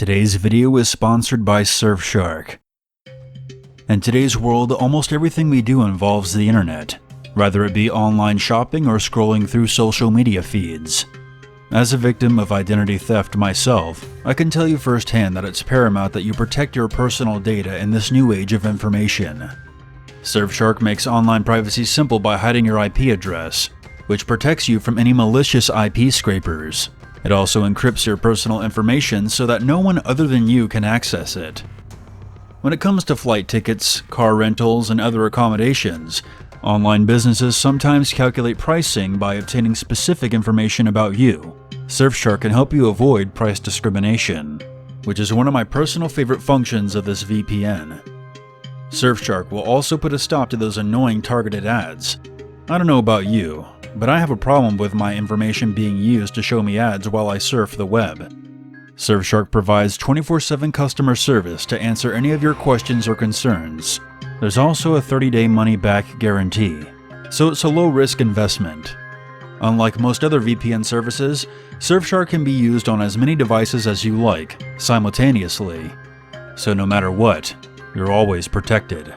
Today's video is sponsored by Surfshark. In today's world, almost everything we do involves the internet, whether it be online shopping or scrolling through social media feeds. As a victim of identity theft myself, I can tell you firsthand that it's paramount that you protect your personal data in this new age of information. Surfshark makes online privacy simple by hiding your IP address, which protects you from any malicious IP scrapers. It also encrypts your personal information so that no one other than you can access it. When it comes to flight tickets, car rentals, and other accommodations, online businesses sometimes calculate pricing by obtaining specific information about you. Surfshark can help you avoid price discrimination, which is one of my personal favorite functions of this VPN. Surfshark will also put a stop to those annoying targeted ads. I don't know about you, but I have a problem with my information being used to show me ads while I surf the web. Surfshark provides 24/7 customer service to answer any of your questions or concerns. There's also a 30-day money-back guarantee, so it's a low-risk investment. Unlike most other VPN services, Surfshark can be used on as many devices as you like, simultaneously. So no matter what, you're always protected.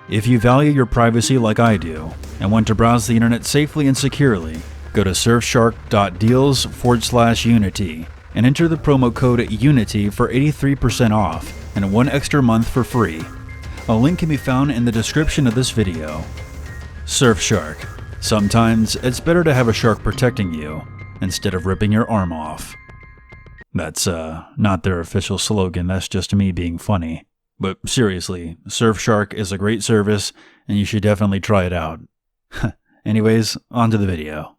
If you value your privacy like I do, and want to browse the internet safely and securely, go to surfshark.deals/unity and enter the promo code UNITY for 83% off and 1 extra month for free. A link can be found in the description of this video. Surfshark. Sometimes it's better to have a shark protecting you instead of ripping your arm off. That's not their official slogan, that's just me being funny. But seriously, Surfshark is a great service and you should definitely try it out. Anyways, on to the video.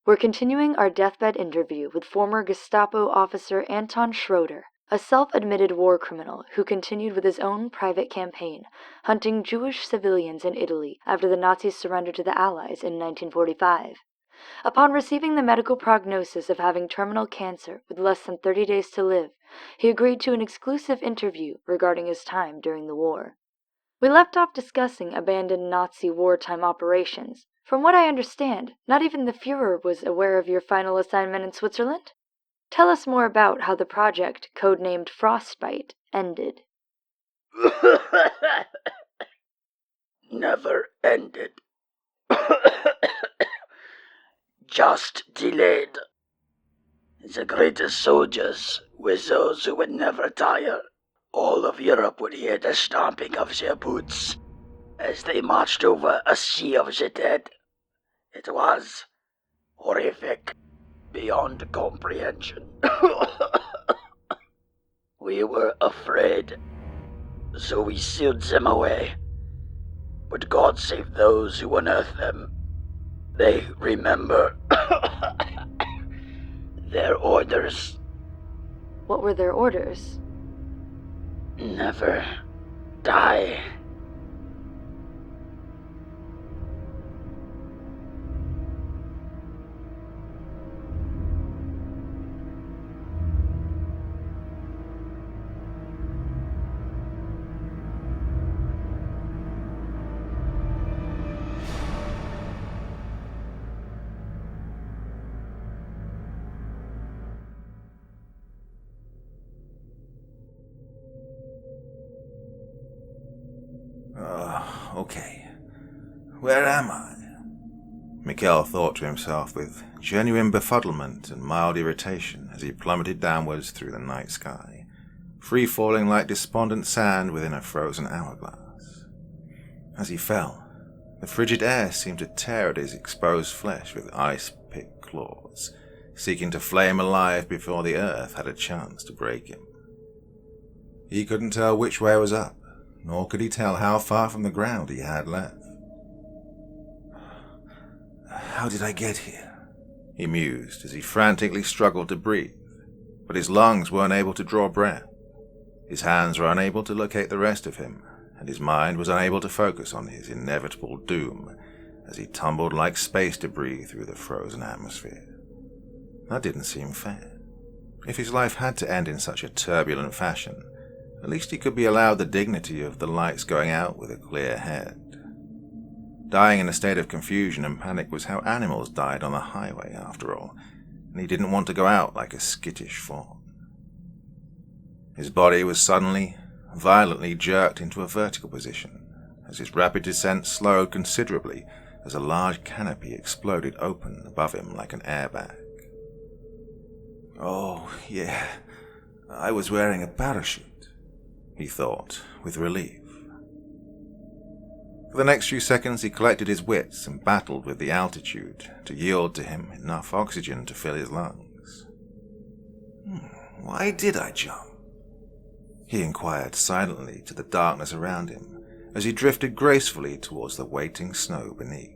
We're continuing our deathbed interview with former Gestapo officer Anton Schroeder, a self-admitted war criminal who continued with his own private campaign, hunting Jewish civilians in Italy after the Nazis surrendered to the Allies in 1945. Upon receiving the medical prognosis of having terminal cancer with less than 30 days to live, he agreed to an exclusive interview regarding his time during the war. We left off discussing abandoned Nazi wartime operations. From what I understand, not even the Fuhrer was aware of your final assignment in Switzerland? Tell us more about how the project, codenamed Frostbite, ended. Never ended. Just delayed. The greatest soldiers were those who would never tire. All of Europe would hear the stomping of their boots as they marched over a sea of the dead. It was horrific, beyond comprehension. We were afraid, so we sealed them away. But God save those who unearth them. They remember their orders. What were their orders? Never die. Okay. Where am I? Mikhail thought to himself with genuine befuddlement and mild irritation as he plummeted downwards through the night sky, free-falling like despondent sand within a frozen hourglass. As he fell, the frigid air seemed to tear at his exposed flesh with ice-picked claws, seeking to flame alive before the earth had a chance to break him. He couldn't tell which way was up, nor could he tell how far from the ground he had left. How did I get here? He mused as he frantically struggled to breathe, but his lungs weren't able to draw breath. His hands were unable to locate the rest of him, and his mind was unable to focus on his inevitable doom as he tumbled like space debris through the frozen atmosphere. That didn't seem fair. If his life had to end in such a turbulent fashion, at least he could be allowed the dignity of the lights going out with a clear head. Dying in a state of confusion and panic was how animals died on the highway, after all, and he didn't want to go out like a skittish fawn. His body was suddenly, violently jerked into a vertical position, as his rapid descent slowed considerably as a large canopy exploded open above him like an airbag. "Oh, yeah, I was wearing a parachute," he thought, with relief. For the next few seconds he collected his wits and battled with the altitude to yield to him enough oxygen to fill his lungs. Why did I jump? He inquired silently to the darkness around him as he drifted gracefully towards the waiting snow beneath.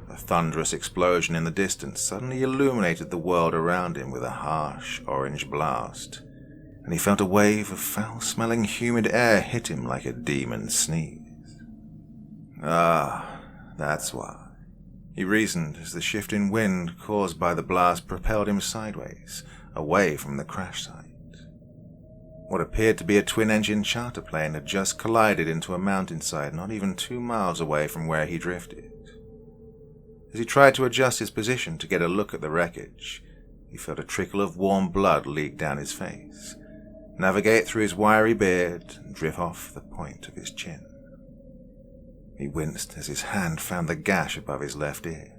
A thunderous explosion in the distance suddenly illuminated the world around him with a harsh orange blast, and he felt a wave of foul-smelling humid air hit him like a demon sneeze. Ah, that's why, he reasoned as the shift in wind caused by the blast propelled him sideways, away from the crash site. What appeared to be a twin-engine charter plane had just collided into a mountainside not even 2 miles away from where he drifted. As he tried to adjust his position to get a look at the wreckage, he felt a trickle of warm blood leak down his face, navigate through his wiry beard, and drip off the point of his chin. He winced as his hand found the gash above his left ear.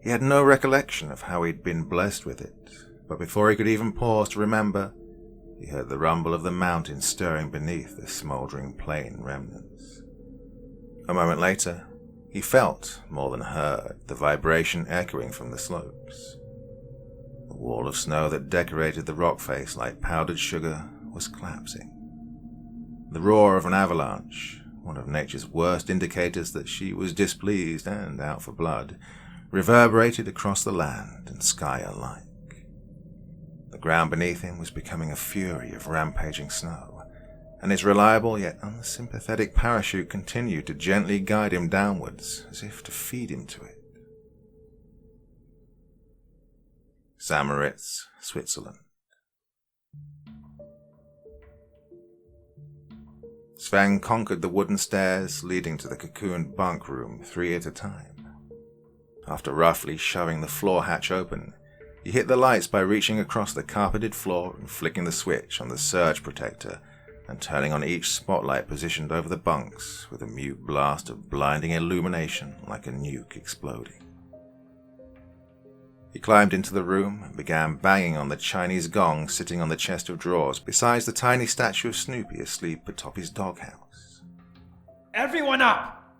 He had no recollection of how he'd been blessed with it, but before he could even pause to remember, he heard the rumble of the mountain stirring beneath the smouldering plane remnants. A moment later, he felt, more than heard, the vibration echoing from the slopes. The wall of snow that decorated the rock face like powdered sugar was collapsing. The roar of an avalanche, one of nature's worst indicators that she was displeased and out for blood, reverberated across the land and sky alike. The ground beneath him was becoming a fury of rampaging snow, and his reliable yet unsympathetic parachute continued to gently guide him downwards as if to feed him to it. St. Moritz, Switzerland. Sven conquered the wooden stairs leading to the cocooned bunk room 3 at a time. After roughly shoving the floor hatch open, he hit the lights by reaching across the carpeted floor and flicking the switch on the surge protector and turning on each spotlight positioned over the bunks with a mute blast of blinding illumination like a nuke exploding. He climbed into the room and began banging on the Chinese gong sitting on the chest of drawers beside the tiny statue of Snoopy asleep atop his doghouse. "Everyone up!"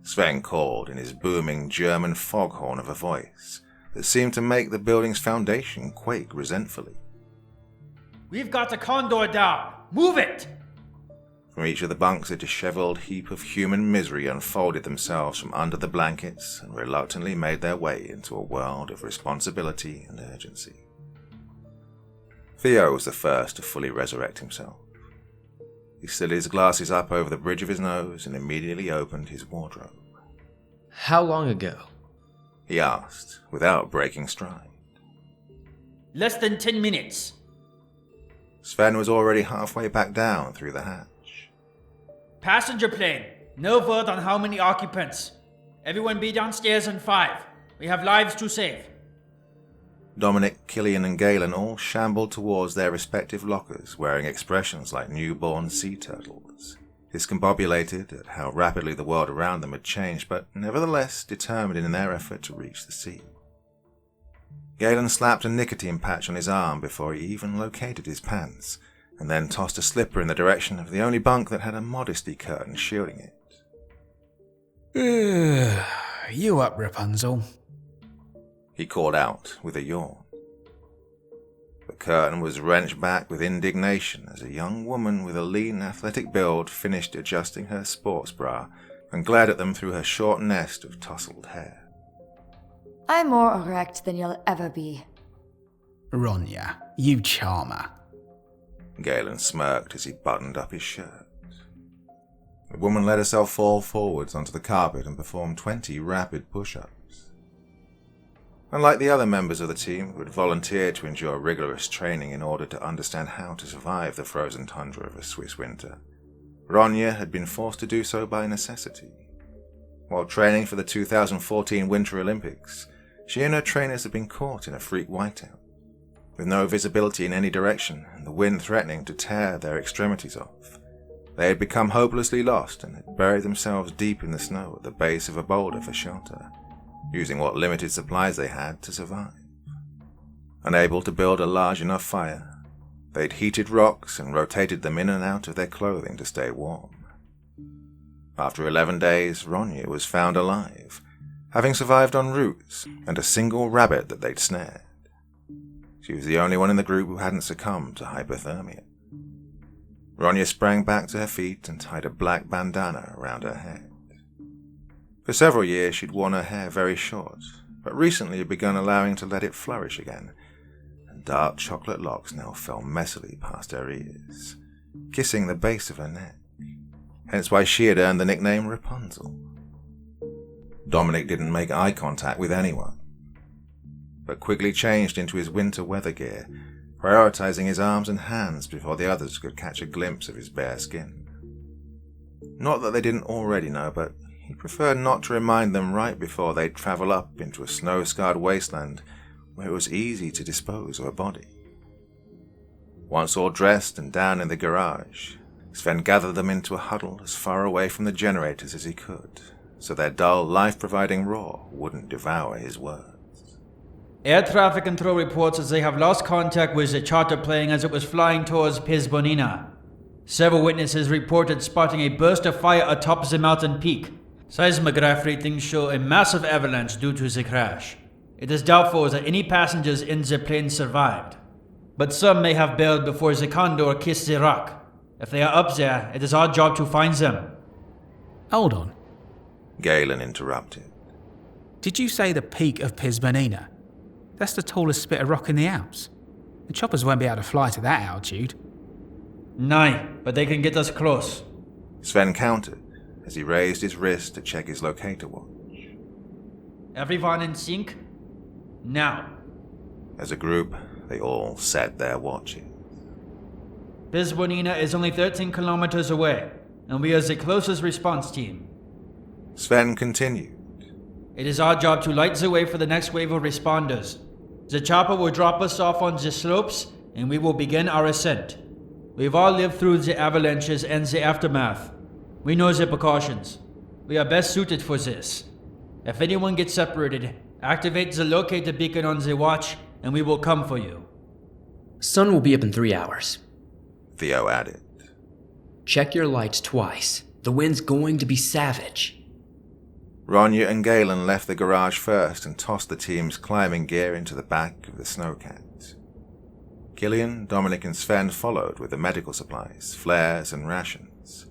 Sven called in his booming German foghorn of a voice that seemed to make the building's foundation quake resentfully. "We've got the condor down! Move it!" From each of the bunks a disheveled heap of human misery unfolded themselves from under the blankets and reluctantly made their way into a world of responsibility and urgency. Theo was the first to fully resurrect himself. He slid his glasses up over the bridge of his nose and immediately opened his wardrobe. "How long ago?" he asked, without breaking stride. "Less than 10 minutes. Sven was already halfway back down through the hatch. Passenger plane. No word on how many occupants. Everyone be downstairs in 5. We have lives to save." Dominic, Killian, and Galen all shambled towards their respective lockers, wearing expressions like newborn sea turtles, discombobulated at how rapidly the world around them had changed, but nevertheless determined in their effort to reach the sea. Galen slapped a nicotine patch on his arm before he even located his pants, and then tossed a slipper in the direction of the only bunk that had a modesty curtain shielding it. You up, Rapunzel? He called out with a yawn. The curtain was wrenched back with indignation as a young woman with a lean, athletic build finished adjusting her sports bra and glared at them through her short nest of tousled hair. I'm more erect than you'll ever be. Ronya, you charmer. Galen smirked as he buttoned up his shirt. The woman let herself fall forwards onto the carpet and performed 20 rapid push-ups. Unlike the other members of the team who had volunteered to endure rigorous training in order to understand how to survive the frozen tundra of a Swiss winter, Ronya had been forced to do so by necessity. While training for the 2014 Winter Olympics, she and her trainers had been caught in a freak whiteout. With no visibility in any direction and the wind threatening to tear their extremities off, they had become hopelessly lost and had buried themselves deep in the snow at the base of a boulder for shelter, using what limited supplies they had to survive. Unable to build a large enough fire, they'd heated rocks and rotated them in and out of their clothing to stay warm. After 11 days, Ronya was found alive, having survived on roots and a single rabbit that they'd snared. She was the only one in the group who hadn't succumbed to hypothermia. Ronya sprang back to her feet and tied a black bandana around her head. For several years she'd worn her hair very short, but recently had begun allowing to let it flourish again, and dark chocolate locks now fell messily past her ears, kissing the base of her neck, hence why she had earned the nickname Rapunzel. Dominic didn't make eye contact with anyone, but quickly changed into his winter weather gear, prioritizing his arms and hands before the others could catch a glimpse of his bare skin. Not that they didn't already know, but he preferred not to remind them right before they'd travel up into a snow-scarred wasteland where it was easy to dispose of a body. Once all dressed and down in the garage, Sven gathered them into a huddle as far away from the generators as he could, so their dull, life-providing roar wouldn't devour his words. Air traffic control reports that they have lost contact with the charter plane as it was flying towards Pizbonina. Several witnesses reported spotting a burst of fire atop the mountain peak. Seismograph readings show a massive avalanche due to the crash. It is doubtful that any passengers in the plane survived, but some may have bailed before the Condor kissed the rock. If they are up there, it is our job to find them. Hold on. Galen interrupted. Did you say the peak of Pizbonina? That's the tallest spit of rock in the Alps. The choppers won't be able to fly to that altitude. No, but they can get us close. Sven countered as he raised his wrist to check his locator watch. Everyone in sync? Now. As a group, they all set their watches. Pizbonina is only 13 kilometers away, and we are the closest response team. Sven continued. It is our job to light the way for the next wave of responders. The chopper will drop us off on the slopes, and we will begin our ascent. We've all lived through the avalanches and the aftermath. We know the precautions. We are best suited for this. If anyone gets separated, activate the locator beacon on the watch, and we will come for you. Sun will be up in 3 hours. Theo added. Check your lights twice. The wind's going to be savage. Ronya and Galen left the garage first and tossed the team's climbing gear into the back of the Snowcat. Killian, Dominic and Sven followed with the medical supplies, flares and rations.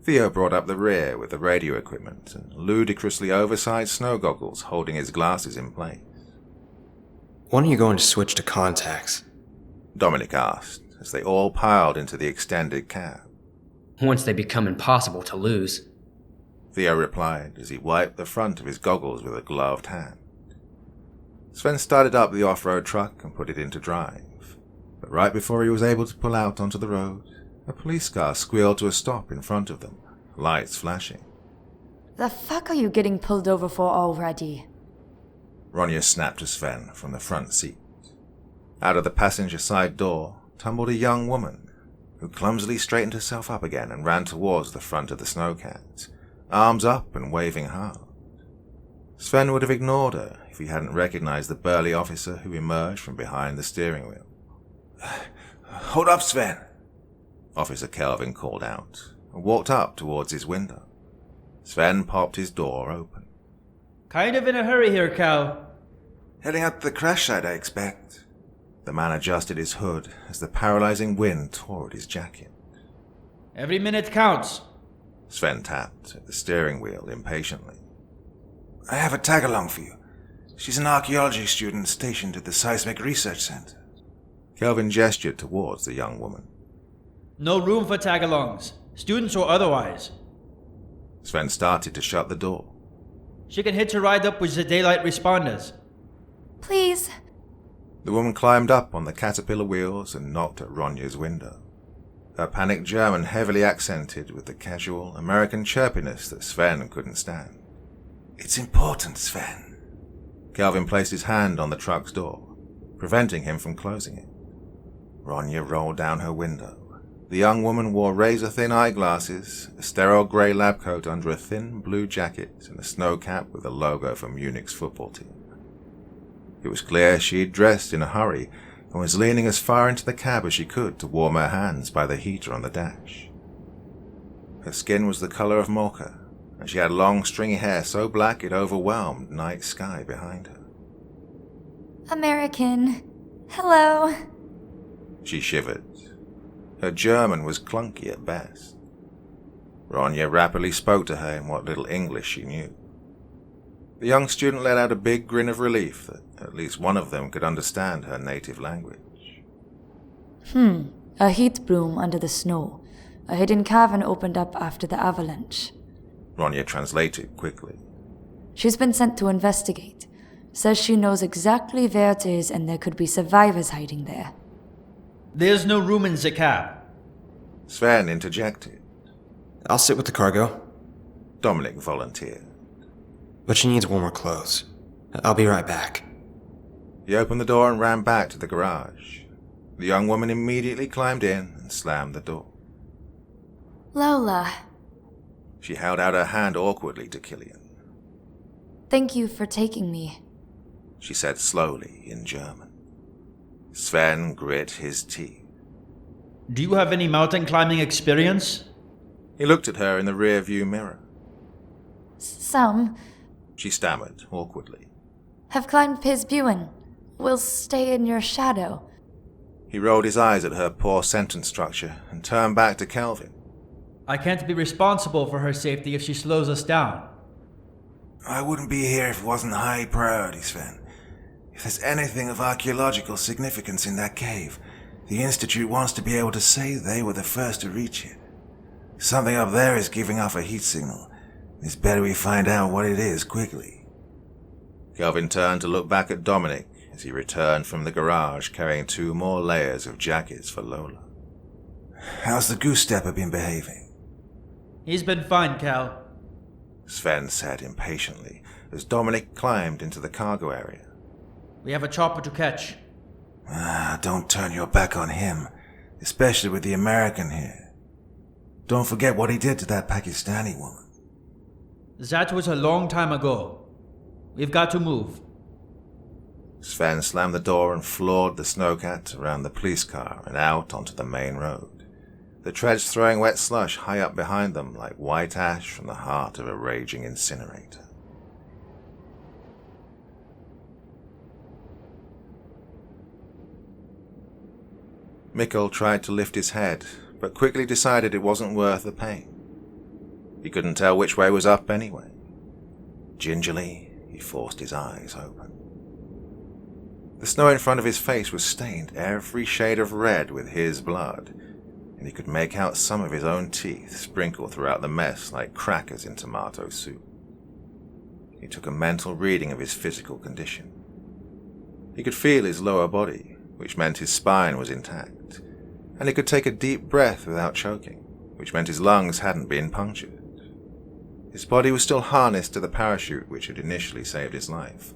Theo brought up the rear with the radio equipment and ludicrously oversized snow goggles holding his glasses in place. When are you going to switch to contacts? Dominic asked as they all piled into the extended cab. Once they become impossible to lose. Theo replied as he wiped the front of his goggles with a gloved hand. Sven started up the off-road truck and put it into drive, but right before he was able to pull out onto the road, a police car squealed to a stop in front of them, lights flashing. The fuck are you getting pulled over for already? Ronya snapped to Sven from the front seat. Out of the passenger side door tumbled a young woman, who clumsily straightened herself up again and ran towards the front of the Snowcat, arms up and waving hard. Sven would have ignored her if he hadn't recognized the burly officer who emerged from behind the steering wheel. "Hold up, Sven," Officer Kelvin called out, and walked up towards his window. Sven popped his door open. Kind of in a hurry here, Cal. "Heading out to the crash site, I expect." The man adjusted his hood as the paralyzing wind tore at his jacket. Every minute counts. Sven tapped at the steering wheel impatiently. "I have a tag-along for you. She's an archaeology student stationed at the Seismic Research Center." Kelvin gestured towards the young woman. No room for tag-alongs, students or otherwise. Sven started to shut the door. She can hitch a ride up with the daylight responders. Please. The woman climbed up on the caterpillar wheels and knocked at Ronya's window. her panicked German heavily accented with the casual American chirpiness that Sven couldn't stand. "It's important, Sven." Kelvin placed his hand on the truck's door, preventing him from closing it. Ronya rolled down her window. The young woman wore razor-thin eyeglasses, a sterile grey lab coat under a thin blue jacket, and a snow cap with a logo for Munich's football team. It was clear she had dressed in a hurry and was leaning as far into the cab as she could to warm her hands by the heater on the dash. Her skin was the colour of mocha, and she had long stringy hair so black it overwhelmed night sky behind her. American. Hello. She shivered. Her German was clunky at best. Ronya rapidly spoke to her in what little English she knew. The young student let out a big grin of relief that at least one of them could understand her native language. A heat broom under the snow. A hidden cavern opened up after the avalanche. Ronya translated quickly. She's been sent to investigate. Says she knows exactly where it is and there could be survivors hiding there. There's no room in the cab. Sven interjected. I'll sit with the cargo, Dominic volunteered. but she needs warmer clothes. I'll be right back. He opened the door and ran back to the garage. The young woman immediately climbed in and slammed the door. Lola, She held out her hand awkwardly to Killian. thank you for taking me. She said slowly in German. Sven grit his teeth. Do you have any mountain climbing experience? He looked at her in the rear-view mirror. Some She stammered awkwardly. have climbed Pisbuin. Will stay in your shadow. He rolled his eyes at her poor sentence structure and turned back to Kelvin. I can't be responsible for her safety if she slows us down. I wouldn't be here if it wasn't high priority, Sven. If there's anything of archaeological significance in that cave, the Institute wants to be able to say they were the first to reach it. Something up there is giving off a heat signal. It's better we find out what it is quickly. Kelvin turned to look back at Dominic as he returned from the garage carrying 2 more layers of jackets for Lola. How's the goose stepper been behaving? He's been fine, Cal. Sven said impatiently as Dominic climbed into the cargo area. We have a chopper to catch. Don't turn your back on him, especially with the American here. Don't forget what he did to that Pakistani woman. That was a long time ago. We've got to move. Sven slammed the door and floored the snowcat around the police car and out onto the main road, the treads throwing wet slush high up behind them like white ash from the heart of a raging incinerator. Mikkel tried to lift his head, but quickly decided it wasn't worth the pain. He couldn't tell which way was up anyway. Gingerly, he forced his eyes open. The snow in front of his face was stained every shade of red with his blood, and he could make out some of his own teeth sprinkled throughout the mess like crackers in tomato soup. He took a mental reading of his physical condition. He could feel his lower body, which meant his spine was intact, and he could take a deep breath without choking, which meant his lungs hadn't been punctured. His body was still harnessed to the parachute which had initially saved his life,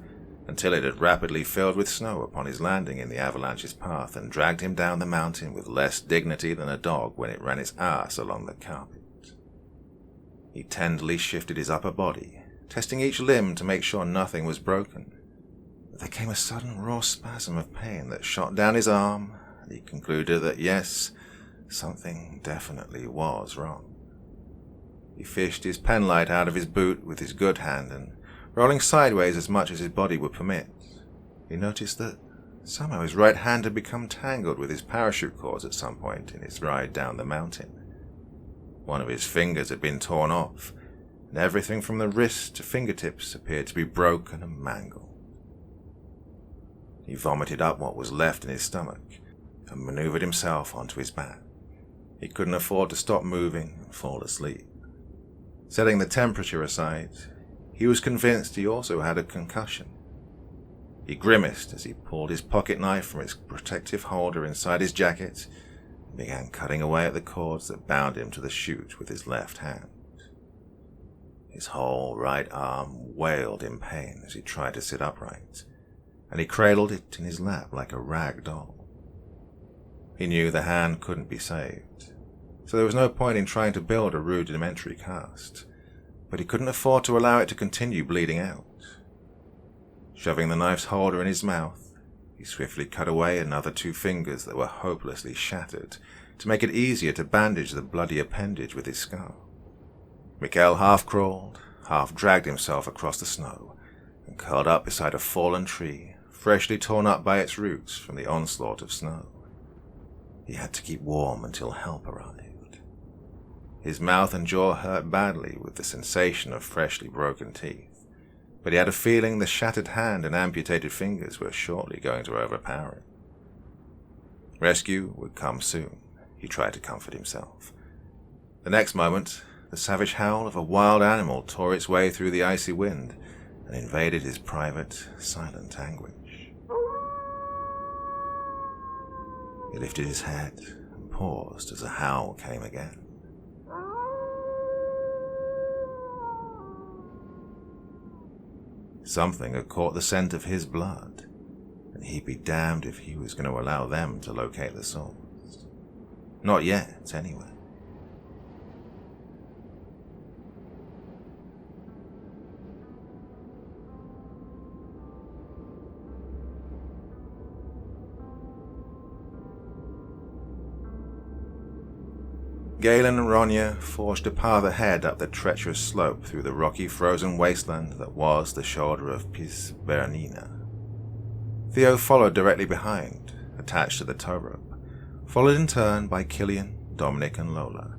until it had rapidly filled with snow upon his landing in the avalanche's path and dragged him down the mountain with less dignity than a dog when it ran its ass along the carpet. He tenderly shifted his upper body, testing each limb to make sure nothing was broken. But there came a sudden raw spasm of pain that shot down his arm, and he concluded that yes, something definitely was wrong. He fished his penlight out of his boot with his good hand and, rolling sideways as much as his body would permit, he noticed that somehow his right hand had become tangled with his parachute cords at some point in his ride down the mountain. One of his fingers had been torn off, and everything from the wrist to fingertips appeared to be broken and mangled. He vomited up what was left in his stomach and maneuvered himself onto his back. He couldn't afford to stop moving and fall asleep. Setting the temperature aside, he was convinced he also had a concussion. He grimaced as he pulled his pocket knife from its protective holder inside his jacket began cutting away at the cords that bound him to the chute with his left hand. His whole right arm wailed in pain as he tried to sit upright, and he cradled it in his lap like a rag doll. He knew the hand couldn't be saved, so there was no point in trying to build a rudimentary cast, but he couldn't afford to allow it to continue bleeding out. Shoving the knife's holder in his mouth, he swiftly cut away another 2 fingers that were hopelessly shattered to make it easier to bandage the bloody appendage with his scarf. Mikhail half-crawled, half-dragged himself across the snow and curled up beside a fallen tree, freshly torn up by its roots from the onslaught of snow. He had to keep warm until help arrived. His mouth and jaw hurt badly with the sensation of freshly broken teeth, but he had a feeling the shattered hand and amputated fingers were shortly going to overpower him. Rescue would come soon, he tried to comfort himself. The next moment, the savage howl of a wild animal tore its way through the icy wind and invaded his private, silent anguish. He lifted his head and paused as the howl came again. Something had caught the scent of his blood, and he'd be damned if he was going to allow them to locate the source. Not yet, anyway. Galen and Ronya forged a path ahead up the treacherous slope through the rocky frozen wasteland that was the shoulder of Pizbernina. Theo followed directly behind, attached to the tow rope, followed in turn by Killian, Dominic and Lola,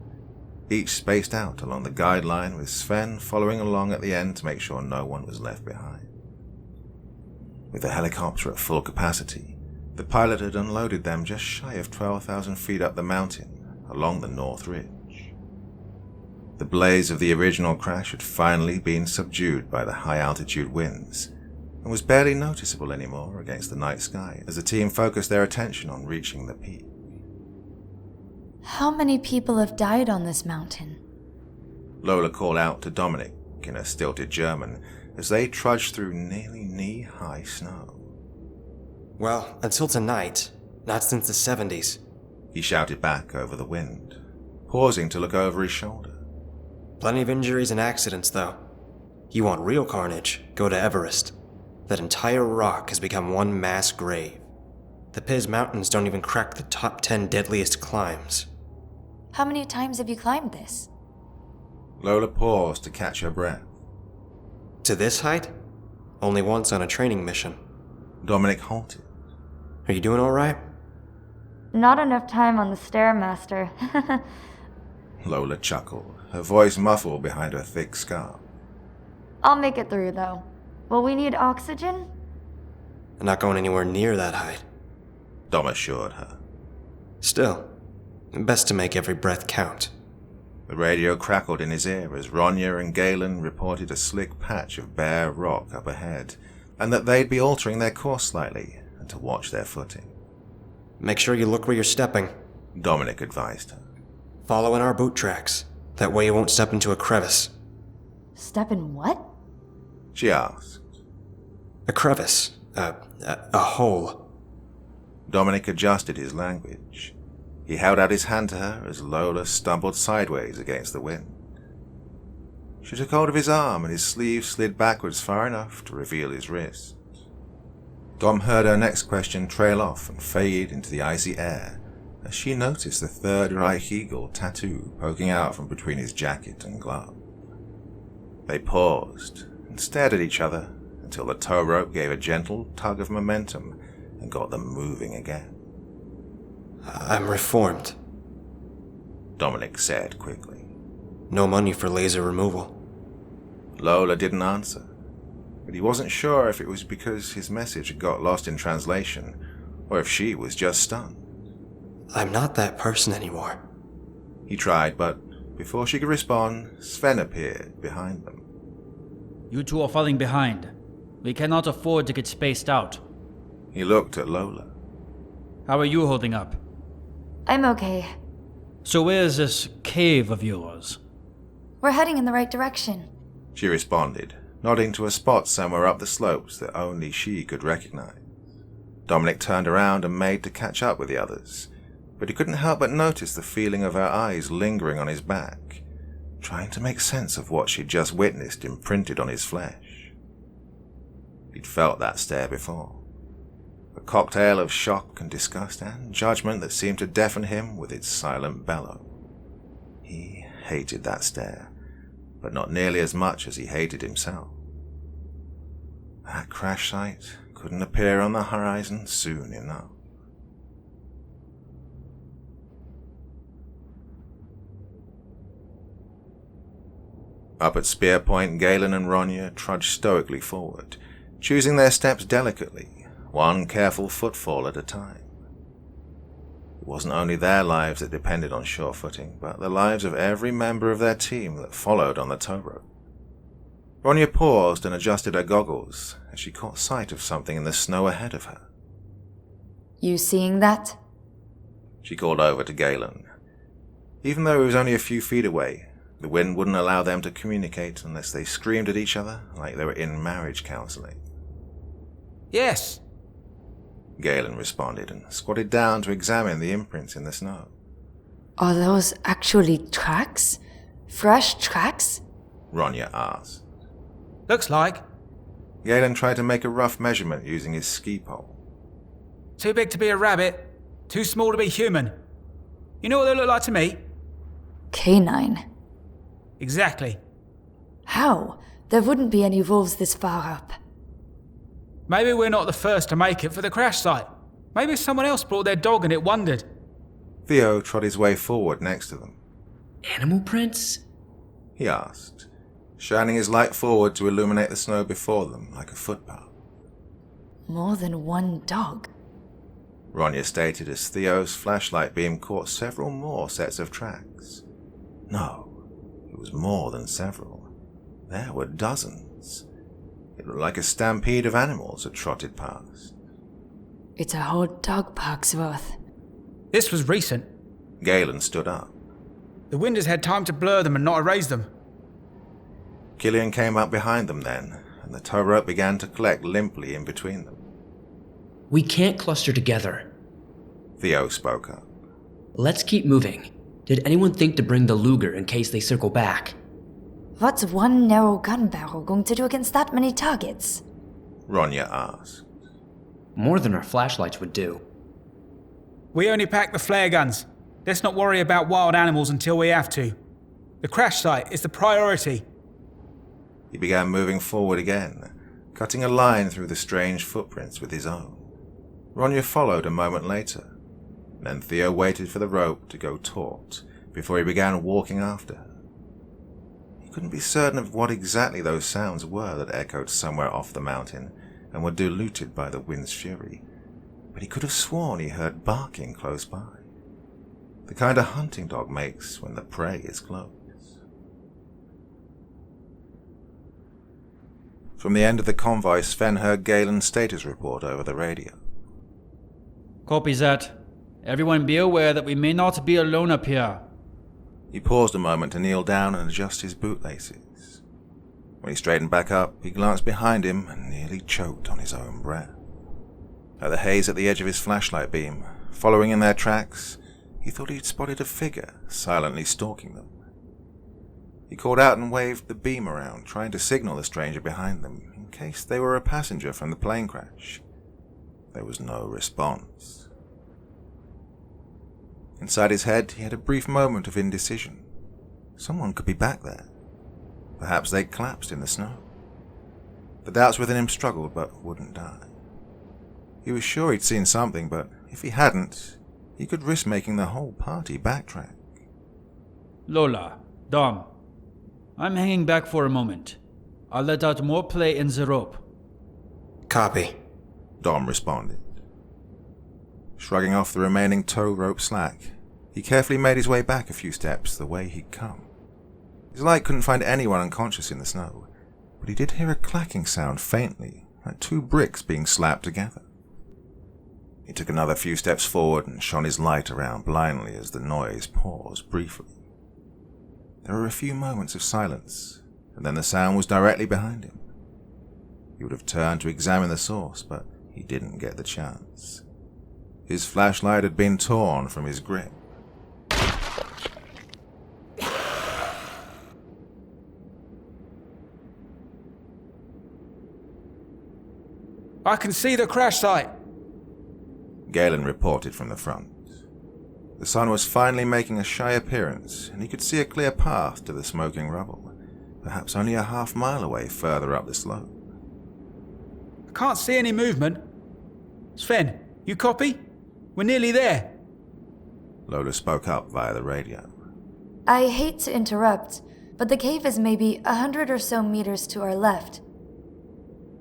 each spaced out along the guideline with Sven following along at the end to make sure no one was left behind. With the helicopter at full capacity, the pilot had unloaded them just shy of 12,000 feet up the mountain, along the North Ridge. The blaze of the original crash had finally been subdued by the high-altitude winds, and was barely noticeable anymore against the night sky as the team focused their attention on reaching the peak. How many people have died on this mountain? Lola called out to Dominic in a stilted German as they trudged through nearly knee-high snow. Well, until tonight, not since the 70s. He shouted back over the wind, pausing to look over his shoulder. Plenty of injuries and accidents, though. You want real carnage, go to Everest. That entire rock has become one mass grave. The Piz Mountains don't even crack the top 10 deadliest climbs. How many times have you climbed this? Lola paused to catch her breath. To this height? Only once on a training mission. Dominic halted. Are you doing all right? Not enough time on the Stairmaster. Lola chuckled, her voice muffled behind her thick scarf. I'll make it through, though. Will we need oxygen? I'm not going anywhere near that height. Dom assured her. Still, best to make every breath count. The radio crackled in his ear as Ronya and Galen reported a slick patch of bare rock up ahead, and that they'd be altering their course slightly and to watch their footing. Make sure you look where you're stepping, Dominic advised her. Follow in our boot tracks. That way you won't step into a crevice. Step in what? She asked. A crevice. A hole. Dominic adjusted his language. He held out his hand to her as Lola stumbled sideways against the wind. She took hold of his arm and his sleeve slid backwards far enough to reveal his wrist. Dom heard her next question trail off and fade into the icy air as she noticed the Third Reich Eagle tattoo poking out from between his jacket and glove. They paused and stared at each other until the tow rope gave a gentle tug of momentum and got them moving again. I'm reformed, Dominic said quickly. No money for laser removal. Lola didn't answer, but he wasn't sure if it was because his message had got lost in translation or if she was just stunned. I'm not that person anymore. He tried, but before she could respond, Sven appeared behind them. You two are falling behind. We cannot afford to get spaced out. He looked at Lola. How are you holding up? I'm okay. So where's this cave of yours? We're heading in the right direction. She responded, nodding to a spot somewhere up the slopes that only she could recognize. Dominic turned around and made to catch up with the others, but he couldn't help but notice the feeling of her eyes lingering on his back, trying to make sense of what she'd just witnessed imprinted on his flesh. He'd felt that stare before. A cocktail of shock and disgust and judgment that seemed to deafen him with its silent bellow. He hated that stare, but not nearly as much as he hated himself. That crash site couldn't appear on the horizon soon enough. Up at Spear Point, Galen and Ronya trudged stoically forward, choosing their steps delicately, one careful footfall at a time. It wasn't only their lives that depended on sure footing, but the lives of every member of their team that followed on the tow rope. Ronya paused and adjusted her goggles as she caught sight of something in the snow ahead of her. You seeing that? She called over to Galen. Even though he was only a few feet away, the wind wouldn't allow them to communicate unless they screamed at each other like they were in marriage counseling. Yes. Galen responded and squatted down to examine the imprints in the snow. Are those actually tracks? Fresh tracks? Ronya asked. Looks like. Galen tried to make a rough measurement using his ski pole. Too big to be a rabbit, too small to be human. You know what they look like to me? Canine. Exactly. How? There wouldn't be any wolves this far up. Maybe we're not the first to make it for the crash site. Maybe someone else brought their dog and it wandered. Theo trod his way forward next to them. Animal prints? He asked, shining his light forward to illuminate the snow before them like a footpath. More than one dog. Ronya stated as Theo's flashlight beam caught several more sets of tracks. No, it was more than several. There were dozens. It looked like a stampede of animals had trotted past. It's a whole dog park's worth. This was recent. Galen stood up. The wind has had time to blur them and not erase them. Killian came up behind them then, and the tow rope began to collect limply in between them. We can't cluster together. Theo spoke up. Let's keep moving. Did anyone think to bring the Luger in case they circle back? What's one narrow gun barrel going to do against that many targets? Ronya asked. More than our flashlights would do. We only pack the flare guns. Let's not worry about wild animals until we have to. The crash site is the priority. He began moving forward again, cutting a line through the strange footprints with his own. Ronya followed a moment later. Then Theo waited for the rope to go taut before he began walking after her. He couldn't be certain of what exactly those sounds were that echoed somewhere off the mountain and were diluted by the wind's fury, but he could have sworn he heard barking close by. The kind a hunting dog makes when the prey is close. From the end of the convoy, Sven heard Galen's status report over the radio. Copy that. Everyone be aware that we may not be alone up here. He paused a moment to kneel down and adjust his bootlaces. When he straightened back up, he glanced behind him and nearly choked on his own breath. At the haze at the edge of his flashlight beam, following in their tracks, he thought he'd spotted a figure silently stalking them. He called out and waved the beam around, trying to signal the stranger behind them in case they were a passenger from the plane crash. There was no response. Inside his head, he had a brief moment of indecision. Someone could be back there. Perhaps they'd collapsed in the snow. The doubts within him struggled but wouldn't die. He was sure he'd seen something, but if he hadn't, he could risk making the whole party backtrack. Lola, Dom, I'm hanging back for a moment. I'll let out more play in the rope. Copy. Dom responded. Shrugging off the remaining tow rope slack, he carefully made his way back a few steps the way he'd come. His light couldn't find anyone unconscious in the snow, but he did hear a clacking sound faintly, like two bricks being slapped together. He took another few steps forward and shone his light around blindly as the noise paused briefly. There were a few moments of silence, and then the sound was directly behind him. He would have turned to examine the source, but he didn't get the chance. His flashlight had been torn from his grip. I can see the crash site. Galen reported from the front. The sun was finally making a shy appearance, and he could see a clear path to the smoking rubble, perhaps only a half-mile away further up the slope. I can't see any movement. Sven, you copy? We're nearly there. Lola spoke up via the radio. I hate to interrupt, but the cave is maybe 100 or so meters to our left.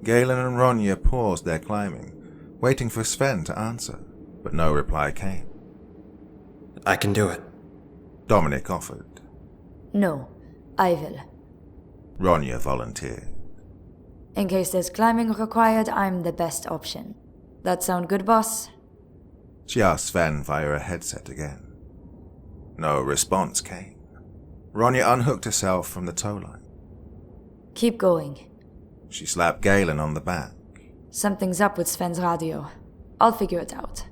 Galen and Ronja paused their climbing, waiting for Sven to answer, but no reply came. I can do it. Dominic offered. No, I will. Ronja volunteered. In case there's climbing required, I'm the best option. That sound good, boss? She asked Sven via a headset again. No response came. Ronja unhooked herself from the tow line. Keep going. She slapped Galen on the back. Something's up with Sven's radio. I'll figure it out.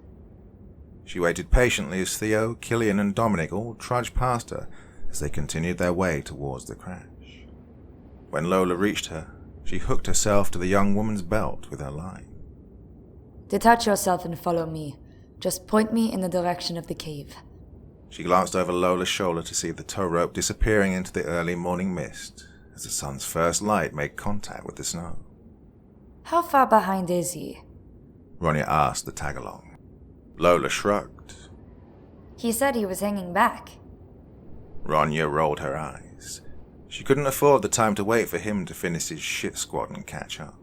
She waited patiently as Theo, Killian, and Dominic all trudged past her as they continued their way towards the crash. When Lola reached her, she hooked herself to the young woman's belt with her line. Detach yourself and follow me. Just point me in the direction of the cave. She glanced over Lola's shoulder to see the tow rope disappearing into the early morning mist as the sun's first light made contact with the snow. How far behind is he? Ronja asked the tag-along. Lola shrugged. He said he was hanging back. Ronja rolled her eyes. She couldn't afford the time to wait for him to finish his shit squad and catch up.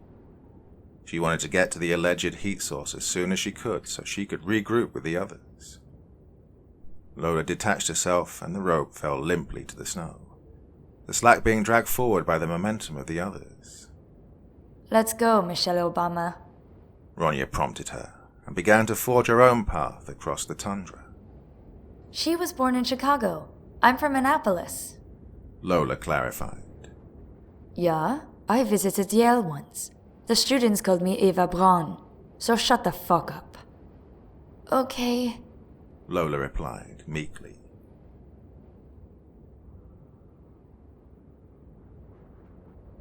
She wanted to get to the alleged heat source as soon as she could so she could regroup with the others. Lola detached herself and the rope fell limply to the snow, the slack being dragged forward by the momentum of the others. Let's go, Michelle Obama. Ronja prompted her and began to forge her own path across the tundra. She was born in Chicago. I'm from Annapolis. Lola clarified. Yeah, I visited Yale once. The students called me Eva Braun, so shut the fuck up. Okay, Lola replied meekly.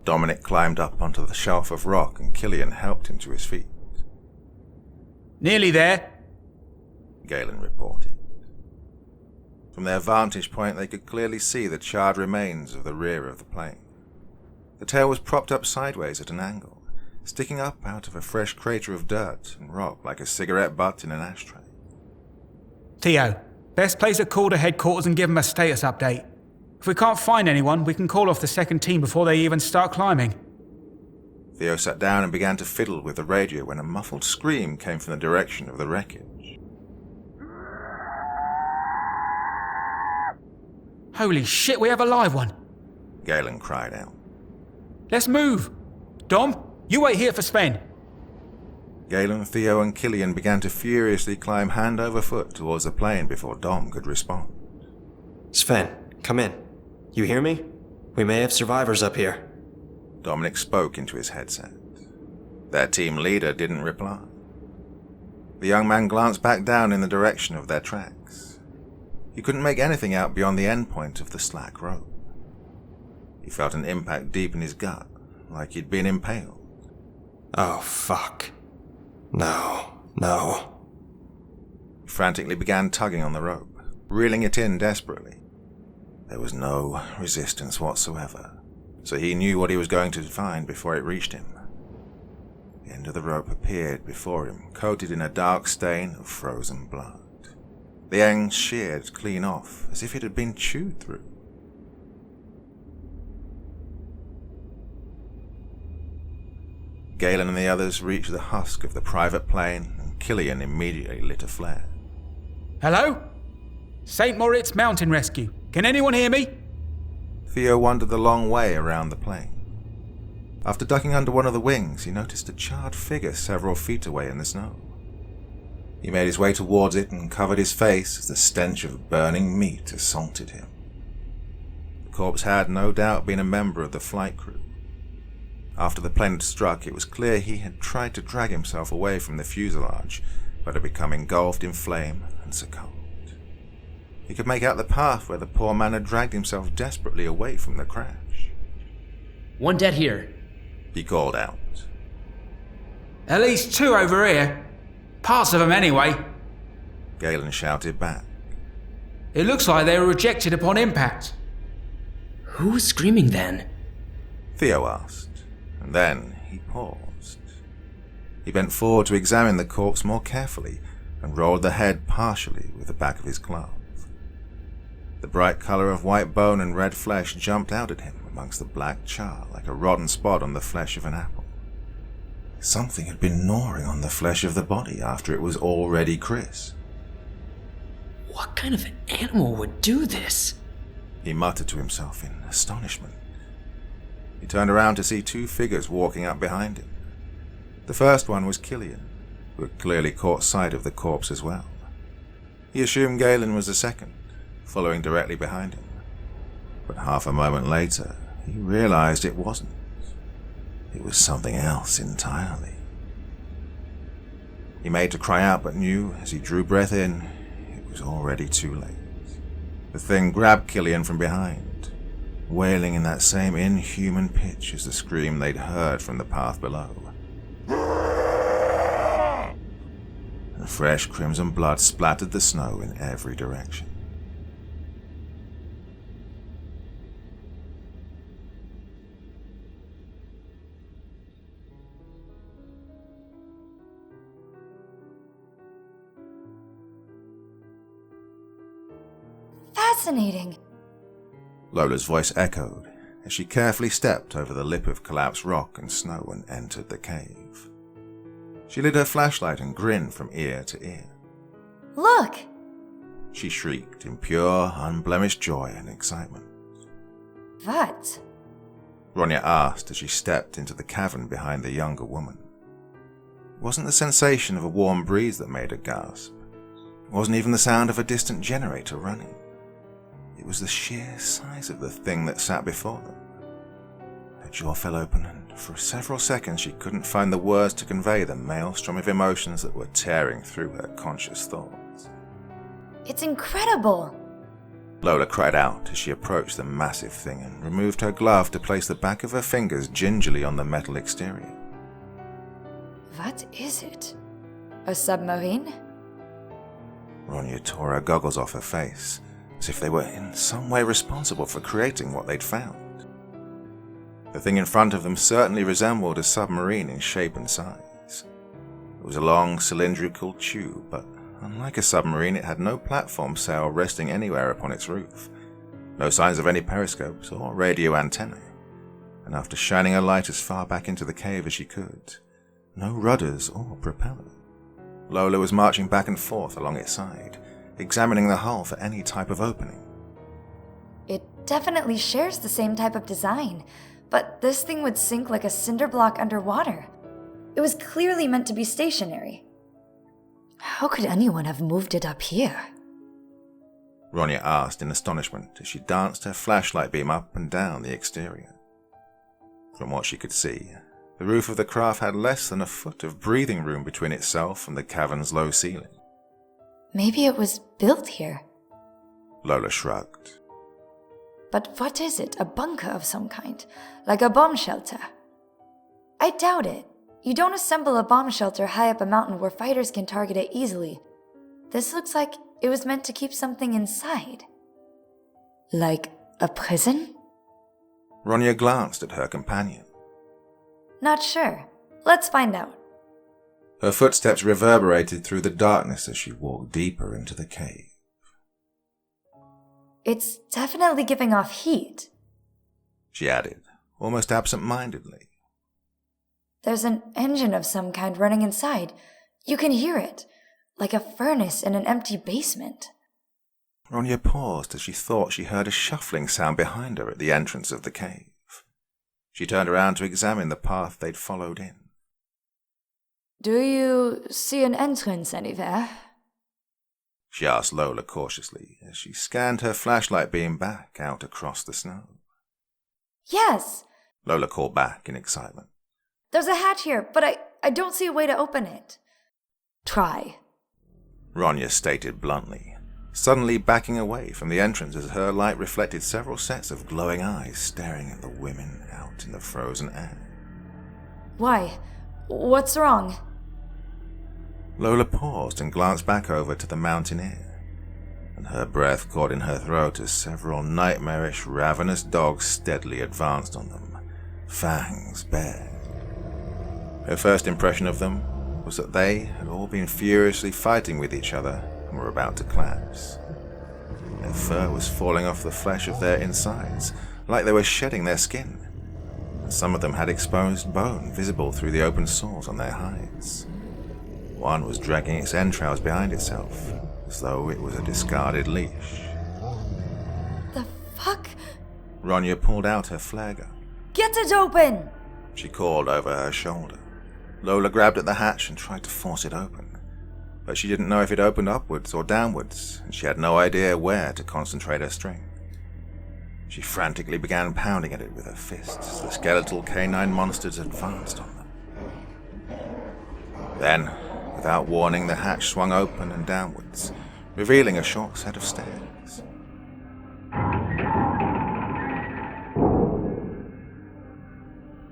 Dominic climbed up onto the shelf of rock and Killian helped him to his feet. Nearly there. Galen reported. From their vantage point they could clearly see the charred remains of the rear of the plane. The tail was propped up sideways at an angle, sticking up out of a fresh crater of dirt and rock like a cigarette butt in an ashtray. Theo, best place a call to headquarters and give them a status update. If we can't find anyone, we can call off the second team before they even start climbing. Theo sat down and began to fiddle with the radio when a muffled scream came from the direction of the wreckage. Holy shit, we have a live one. Galen cried out. Let's move. Dom, you wait here for Sven. Galen, Theo, and Killian began to furiously climb hand over foot towards the plane before Dom could respond. Sven, come in. You hear me? We may have survivors up here. Dominic spoke into his headset. Their team leader didn't reply. The young man glanced back down in the direction of their tracks. He couldn't make anything out beyond the end point of the slack rope. He felt an impact deep in his gut, like he'd been impaled. Oh, fuck. No. He frantically began tugging on the rope, reeling it in desperately. There was no resistance whatsoever, so he knew what he was going to find before it reached him. The end of the rope appeared before him, coated in a dark stain of frozen blood. The end sheared clean off, as if it had been chewed through. Galen and the others reached the husk of the private plane, and Killian immediately lit a flare. Hello? St. Moritz Mountain Rescue. Can anyone hear me? Theo wandered the long way around the plane. After ducking under one of the wings, he noticed a charred figure several feet away in the snow. He made his way towards it and covered his face as the stench of burning meat assaulted him. The corpse had no doubt been a member of the flight crew. After the plane had struck, it was clear he had tried to drag himself away from the fuselage, but had become engulfed in flame and succumbed. He could make out the path where the poor man had dragged himself desperately away from the crash. One dead here. He called out. At least 2 over here. Parts of them anyway. Galen shouted back. It looks like they were rejected upon impact. Who was screaming then? Theo asked, and then he paused. He bent forward to examine the corpse more carefully and rolled the head partially with the back of his glove. The bright colour of white bone and red flesh jumped out at him amongst the black char like a rotten spot on the flesh of an apple. Something had been gnawing on the flesh of the body after it was already crisp. What kind of animal would do this? He muttered to himself in astonishment. He turned around to see 2 figures walking up behind him. The first one was Killian, who had clearly caught sight of the corpse as well. He assumed Galen was the second, following directly behind him. But half a moment later, he realized it wasn't. It was something else entirely. He made to cry out, but knew as he drew breath in, it was already too late. The thing grabbed Killian from behind, wailing in that same inhuman pitch as the scream they'd heard from the path below. And fresh crimson blood splattered the snow in every direction. Fascinating. Lola's voice echoed as she carefully stepped over the lip of collapsed rock and snow and entered the cave. She lit her flashlight and grinned from ear to ear. Look! She shrieked in pure, unblemished joy and excitement. What? Ronya asked as she stepped into the cavern behind the younger woman. It wasn't the sensation of a warm breeze that made her gasp. It wasn't even the sound of a distant generator running. It was the sheer size of the thing that sat before them. Her jaw fell open, and for several seconds she couldn't find the words to convey the maelstrom of emotions that were tearing through her conscious thoughts. It's incredible! Lola cried out as she approached the massive thing and removed her glove to place the back of her fingers gingerly on the metal exterior. What is it? A submarine? Ronya tore her goggles off her face, as if they were in some way responsible for creating what they'd found. The thing in front of them certainly resembled a submarine in shape and size. It was a long cylindrical tube, but unlike a submarine, it had no platform sail resting anywhere upon its roof, no signs of any periscopes or radio antennae, and after shining her light as far back into the cave as she could, no rudders or propeller. Lola was marching back and forth along its side, examining the hull for any type of opening. It definitely shares the same type of design, but this thing would sink like a cinder block underwater. It was clearly meant to be stationary. How could anyone have moved it up here? Ronya asked in astonishment as she danced her flashlight beam up and down the exterior. From what she could see, the roof of the craft had less than a foot of breathing room between itself and the cavern's low ceiling. Maybe it was built here. Lola shrugged. But what is it? A bunker of some kind? Like a bomb shelter? I doubt it. You don't assemble a bomb shelter high up a mountain where fighters can target it easily. This looks like it was meant to keep something inside. Like a prison? Ronya glanced at her companion. Not sure. Let's find out. Her footsteps reverberated through the darkness as she walked deeper into the cave. It's definitely giving off heat. She added, almost absent-mindedly. There's an engine of some kind running inside. You can hear it, like a furnace in an empty basement. Ronya paused as she thought she heard a shuffling sound behind her at the entrance of the cave. She turned around to examine the path they'd followed in. Do you see an entrance anywhere? She asked Lola cautiously as she scanned her flashlight beam back out across the snow. Yes! Lola called back in excitement. There's a hatch here, but I don't see a way to open it. Try. Ronya stated bluntly, suddenly backing away from the entrance as her light reflected several sets of glowing eyes staring at the women out in the frozen air. Why? What's wrong? Lola paused and glanced back over to the mountaineer, and her breath caught in her throat as several nightmarish, ravenous dogs steadily advanced on them, fangs bared. Her first impression of them was that they had all been furiously fighting with each other and were about to collapse. Their fur was falling off the flesh of their insides, like they were shedding their skin, and some of them had exposed bone visible through the open sores on their hides. One was dragging its entrails behind itself, as though it was a discarded leash. The fuck? Ronya pulled out her flare gun. Get it open! She called over her shoulder. Lola grabbed at the hatch and tried to force it open, but she didn't know if it opened upwards or downwards, and she had no idea where to concentrate her strength. She frantically began pounding at it with her fists as the skeletal canine monsters advanced on them. Then, without warning, the hatch swung open and downwards, revealing a short set of stairs.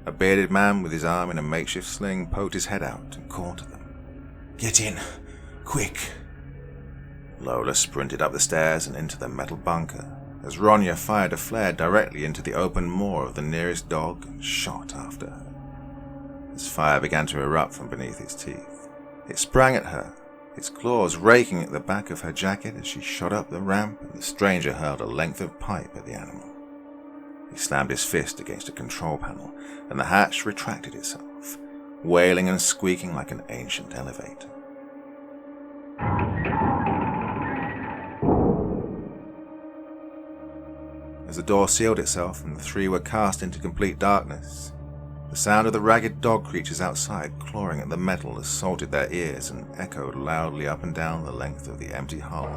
A bearded man with his arm in a makeshift sling poked his head out and called to them. "Get in! Quick!" Lola sprinted up the stairs and into the metal bunker, as Ronya fired a flare directly into the open maw of the nearest dog and shot after her. As fire began to erupt from beneath its teeth, it sprang at her, its claws raking at the back of her jacket as she shot up the ramp, and the stranger hurled a length of pipe at the animal. He slammed his fist against a control panel, and the hatch retracted itself, wailing and squeaking like an ancient elevator. As the door sealed itself and the three were cast into complete darkness, the sound of the ragged dog creatures outside clawing at the metal assaulted their ears and echoed loudly up and down the length of the empty hull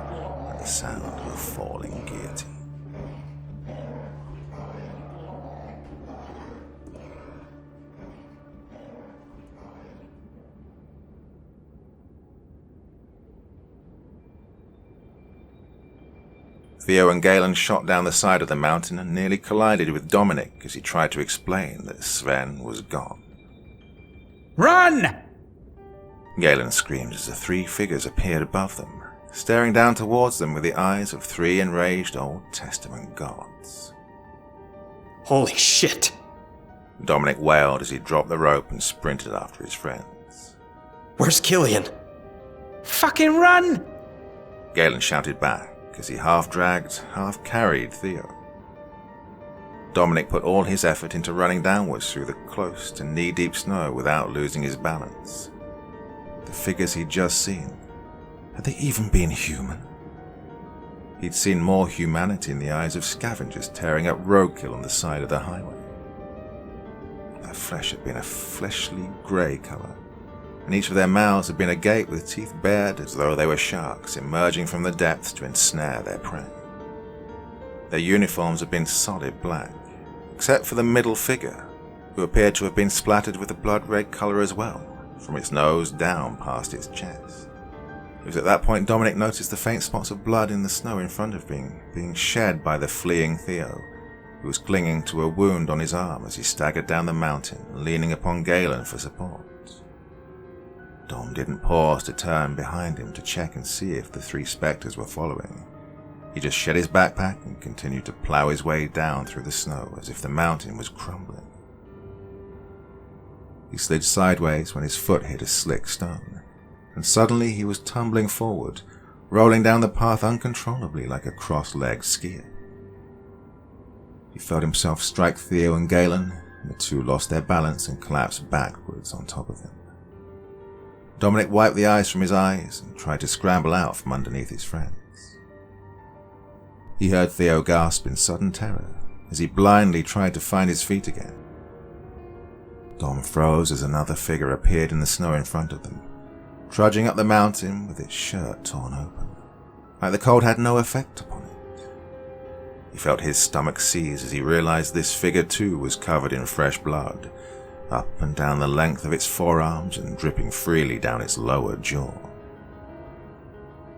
like the sound of a falling guillotine. Theo and Galen shot down the side of the mountain and nearly collided with Dominic as he tried to explain that Sven was gone. Run! Galen screamed as the three figures appeared above them, staring down towards them with the eyes of three enraged Old Testament gods. Holy shit! Dominic wailed as he dropped the rope and sprinted after his friends. Where's Killian? Fucking run! Galen shouted back as he half-dragged, half-carried Theo. Dominic put all his effort into running downwards through the close to knee-deep snow without losing his balance. The figures he'd just seen, had they even been human? He'd seen more humanity in the eyes of scavengers tearing up roadkill on the side of the highway. Their flesh had been a fleshly grey colour, and each of their mouths had been agape with teeth bared as though they were sharks emerging from the depths to ensnare their prey. Their uniforms had been solid black, except for the middle figure, who appeared to have been splattered with a blood-red colour as well, from its nose down past its chest. It was at that point Dominic noticed the faint spots of blood in the snow in front of him being shed by the fleeing Theo, who was clinging to a wound on his arm as he staggered down the mountain, leaning upon Galen for support. Dom didn't pause to turn behind him to check and see if the three spectres were following. He just shed his backpack and continued to plow his way down through the snow as if the mountain was crumbling. He slid sideways when his foot hit a slick stone, and suddenly he was tumbling forward, rolling down the path uncontrollably like a cross-legged skier. He felt himself strike Theo and Galen, and the two lost their balance and collapsed backwards on top of him. Dominic wiped the ice from his eyes and tried to scramble out from underneath his friends. He heard Theo gasp in sudden terror as he blindly tried to find his feet again. Dom froze as another figure appeared in the snow in front of them, trudging up the mountain with its shirt torn open, like the cold had no effect upon it. He felt his stomach seize as he realized this figure too was covered in fresh blood, up and down the length of its forearms and dripping freely down its lower jaw.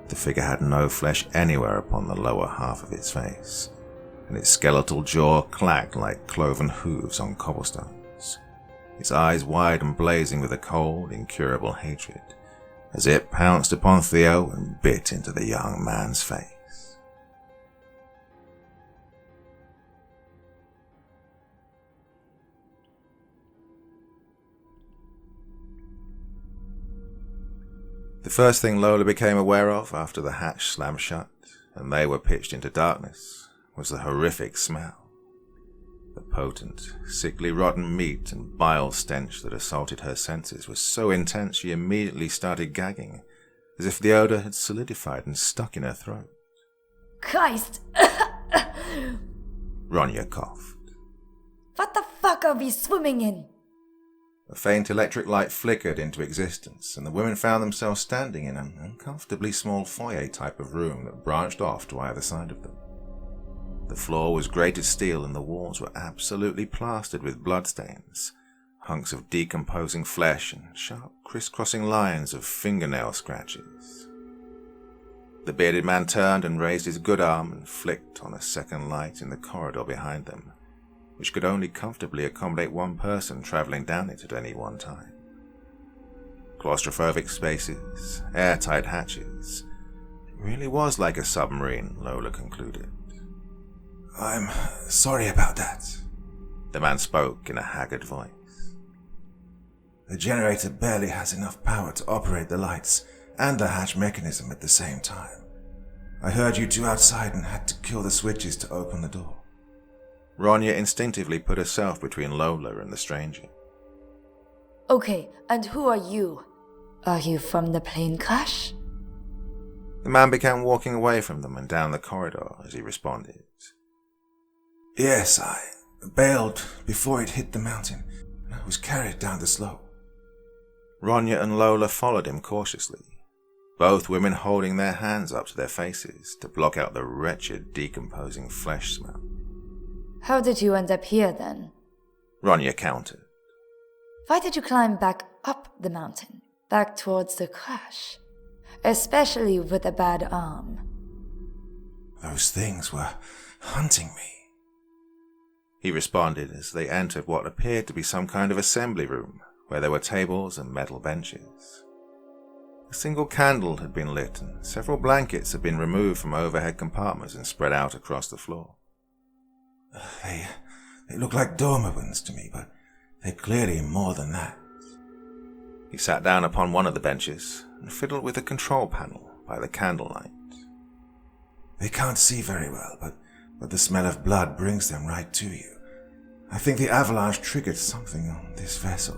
The figure had no flesh anywhere upon the lower half of its face, and its skeletal jaw clacked like cloven hooves on cobblestones, its eyes wide and blazing with a cold, incurable hatred, as it pounced upon Theo and bit into the young man's face. The first thing Lola became aware of after the hatch slammed shut and they were pitched into darkness was the horrific smell. The potent, sickly rotten meat and bile stench that assaulted her senses was so intense she immediately started gagging, as if the odor had solidified and stuck in her throat. Christ! Ronya coughed. What the fuck are we swimming in? A faint electric light flickered into existence, and the women found themselves standing in an uncomfortably small foyer type of room that branched off to either side of them. The floor was grated steel and the walls were absolutely plastered with bloodstains, hunks of decomposing flesh and sharp crisscrossing lines of fingernail scratches. The bearded man turned and raised his good arm and flicked on a second light in the corridor behind them, which could only comfortably accommodate one person travelling down it at any one time. Claustrophobic spaces, airtight hatches. It really was like a submarine, Lola concluded. I'm sorry about that, the man spoke in a haggard voice. The generator barely has enough power to operate the lights and the hatch mechanism at the same time. I heard you two outside and had to kill the switches to open the door. Ronya instinctively put herself between Lola and the stranger. Okay, and who are you? Are you from the plane crash? The man began walking away from them and down the corridor as he responded. Yes, I bailed before it hit the mountain. I was carried down the slope. Ronya and Lola followed him cautiously, both women holding their hands up to their faces to block out the wretched, decomposing flesh smell. How did you end up here then? Ronya countered. Why did you climb back up the mountain, back towards the crash? Especially with a bad arm. Those things were hunting me, he responded as they entered what appeared to be some kind of assembly room, where there were tables and metal benches. A single candle had been lit and several blankets had been removed from overhead compartments and spread out across the floor. They look like Dobermans to me, but they're clearly more than that. He sat down upon one of the benches and fiddled with the control panel by the candlelight. They can't see very well, but the smell of blood brings them right to you. I think the avalanche triggered something on this vessel.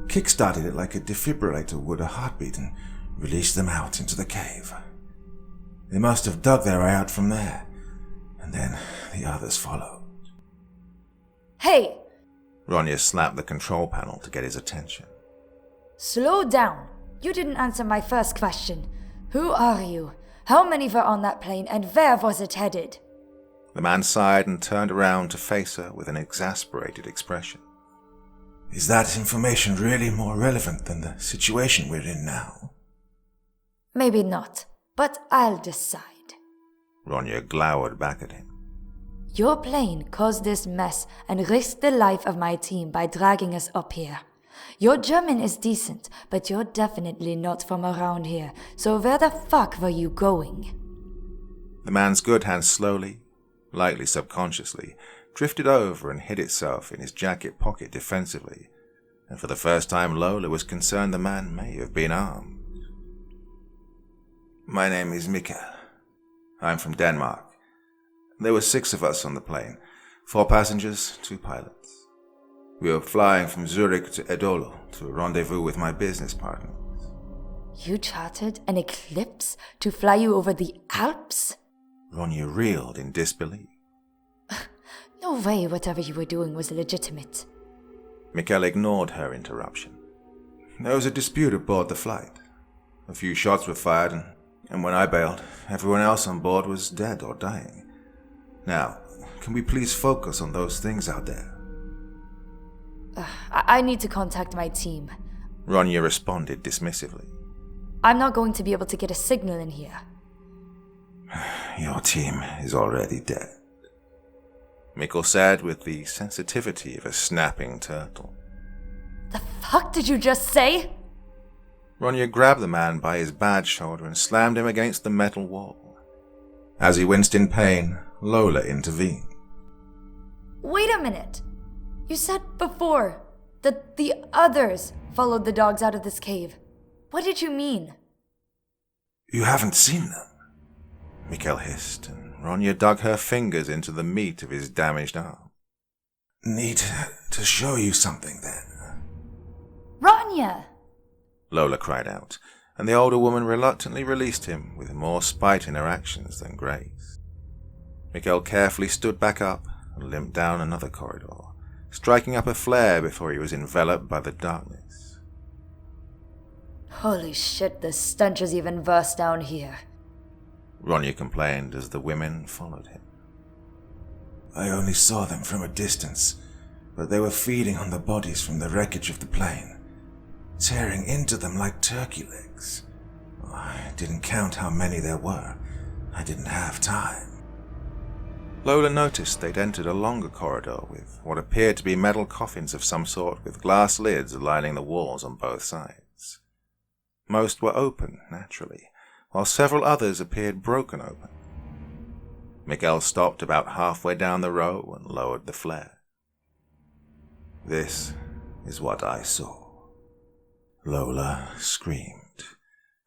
Kick-started it like a defibrillator would a heartbeat and released them out into the cave. They must have dug their way out from there, and then the others followed. Hey! Ronya slapped the control panel to get his attention. Slow down! You didn't answer my first question. Who are you? How many were on that plane, and where was it headed? The man sighed and turned around to face her with an exasperated expression. Is that information really more relevant than the situation we're in now? Maybe not, but I'll decide. Ronya glowered back at him. Your plane caused this mess and risked the life of my team by dragging us up here. Your German is decent, but you're definitely not from around here, so where the fuck were you going? The man's good hand slowly, lightly subconsciously, drifted over and hid itself in his jacket pocket defensively, and for the first time Lola was concerned the man may have been armed. My name is Mikkel. I'm from Denmark. There were 6 of us on the plane, 4 passengers, 2 pilots. We were flying from Zurich to Edolo to a rendezvous with my business partners. You chartered an Eclipse to fly you over the Alps? Ronya reeled in disbelief. No way whatever you were doing was legitimate. Mikkel ignored her interruption. There was a dispute aboard the flight. A few shots were fired, and when I bailed, everyone else on board was dead or dying. Now, can we please focus on those things out there? I need to contact my team. Ronya responded dismissively. I'm not going to be able to get a signal in here. Your team is already dead, Mikkel said with the sensitivity of a snapping turtle. The fuck did you just say? Ronya grabbed the man by his bad shoulder and slammed him against the metal wall. As he winced in pain, Lola intervened. Wait a minute. You said before that the others followed the dogs out of this cave. What did you mean? You haven't seen them? Mikkel hissed, and Ronya dug her fingers into the meat of his damaged arm. Need to show you something then. Ronya! Lola cried out, and the older woman reluctantly released him with more spite in her actions than grace. Mikkel carefully stood back up and limped down another corridor, striking up a flare before he was enveloped by the darkness. Holy shit, the stench is even worse down here. Ronya complained as the women followed him. I only saw them from a distance, but they were feeding on the bodies from the wreckage of the plane, tearing into them like turkey legs. I didn't count how many there were. I didn't have time. Lola noticed they'd entered a longer corridor with what appeared to be metal coffins of some sort with glass lids lining the walls on both sides. Most were open, naturally, while several others appeared broken open. Mikkel stopped about halfway down the row and lowered the flare. This is what I saw. Lola screamed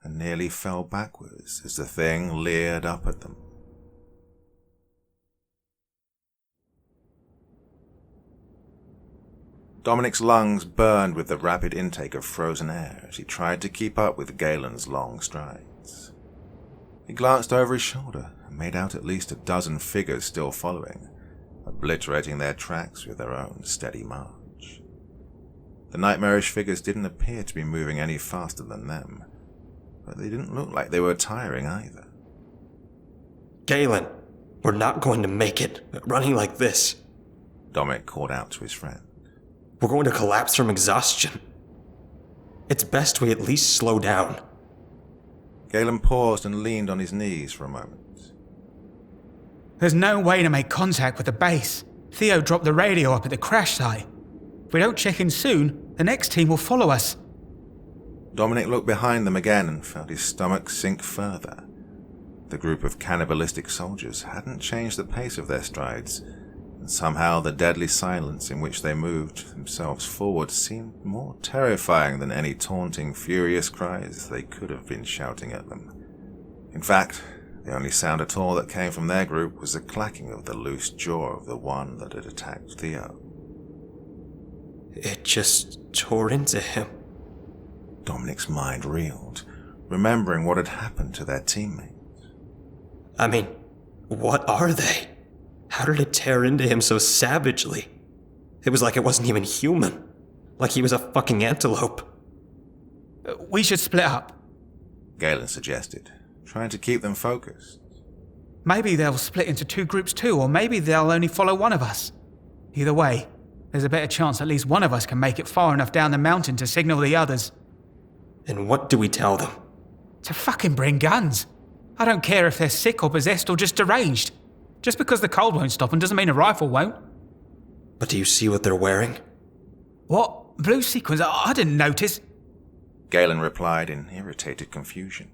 and nearly fell backwards as the thing leered up at them. Dominic's lungs burned with the rapid intake of frozen air as he tried to keep up with Galen's long strides. He glanced over his shoulder and made out at least a dozen figures still following, obliterating their tracks with their own steady march. The nightmarish figures didn't appear to be moving any faster than them, but they didn't look like they were tiring either. Galen, we're not going to make it, running like this. Dominic called out to his friend. We're going to collapse from exhaustion. It's best we at least slow down. Galen paused and leaned on his knees for a moment. There's no way to make contact with the base. Theo dropped the radio up at the crash site. If we don't check in soon, the next team will follow us. Dominic looked behind them again and felt his stomach sink further. The group of cannibalistic soldiers hadn't changed the pace of their strides, and somehow the deadly silence in which they moved themselves forward seemed more terrifying than any taunting, furious cries they could have been shouting at them. In fact, the only sound at all that came from their group was the clacking of the loose jaw of the one that had attacked Theo. It just tore into him. Dominic's mind reeled, remembering what had happened to their teammates. I mean, what are they? How did it tear into him so savagely? It was like it wasn't even human. Like he was a fucking antelope. We should split up. Galen suggested, trying to keep them focused. Maybe they'll split into two groups too, or maybe they'll only follow one of us. Either way, there's a better chance at least one of us can make it far enough down the mountain to signal the others. And what do we tell them? To fucking bring guns. I don't care if they're sick or possessed or just deranged. Just because the cold won't stop them doesn't mean a rifle won't. But do you see what they're wearing? What? Blue sequins? I didn't notice. Galen replied in irritated confusion.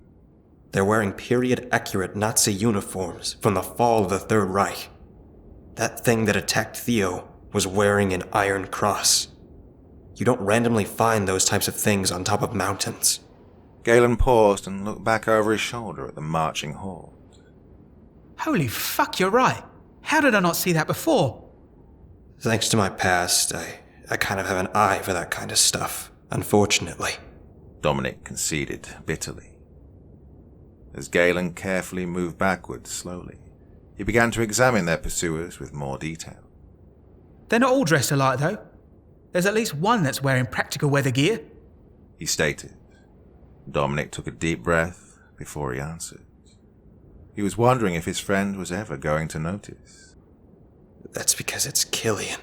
They're wearing period-accurate Nazi uniforms from the fall of the Third Reich. That thing that attacked Theo was wearing an Iron Cross. You don't randomly find those types of things on top of mountains. Galen paused and looked back over his shoulder at the marching horde. Holy fuck, you're right. How did I not see that before? Thanks to my past, I kind of have an eye for that kind of stuff, unfortunately. Dominic conceded bitterly. As Galen carefully moved backwards slowly, he began to examine their pursuers with more detail. They're not all dressed alike, though. There's at least one that's wearing practical weather gear. He stated. Dominic took a deep breath before he answered. He was wondering if his friend was ever going to notice. That's because it's Killian.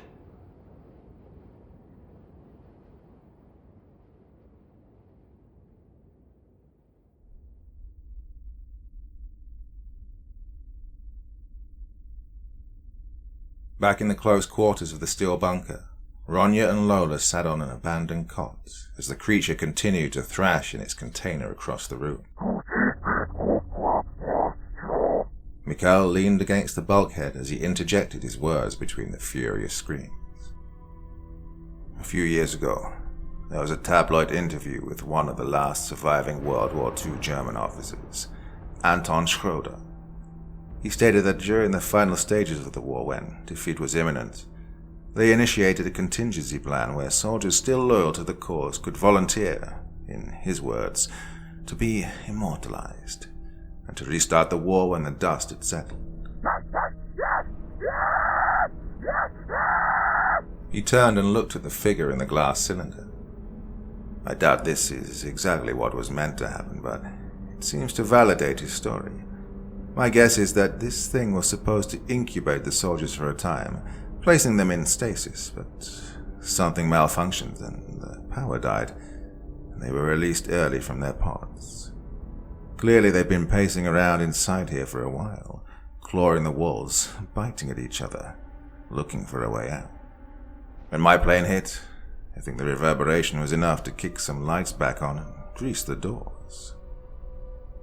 Back in the close quarters of the steel bunker, Ronya and Lola sat on an abandoned cot as the creature continued to thrash in its container across the room. Mikhail leaned against the bulkhead as he interjected his words between the furious screams. A few years ago, there was a tabloid interview with one of the last surviving World War II German officers, Anton Schroeder. He stated that during the final stages of the war, when defeat was imminent, they initiated a contingency plan where soldiers still loyal to the cause could volunteer, in his words, to be immortalized, and to restart the war when the dust had settled. He turned and looked at the figure in the glass cylinder. I doubt this is exactly what was meant to happen, but it seems to validate his story. My guess is that this thing was supposed to incubate the soldiers for a time, placing them in stasis, but something malfunctioned and the power died, and they were released early from their pods. Clearly they've been pacing around inside here for a while, clawing the walls, biting at each other, looking for a way out. When my plane hit, I think the reverberation was enough to kick some lights back on and grease the doors.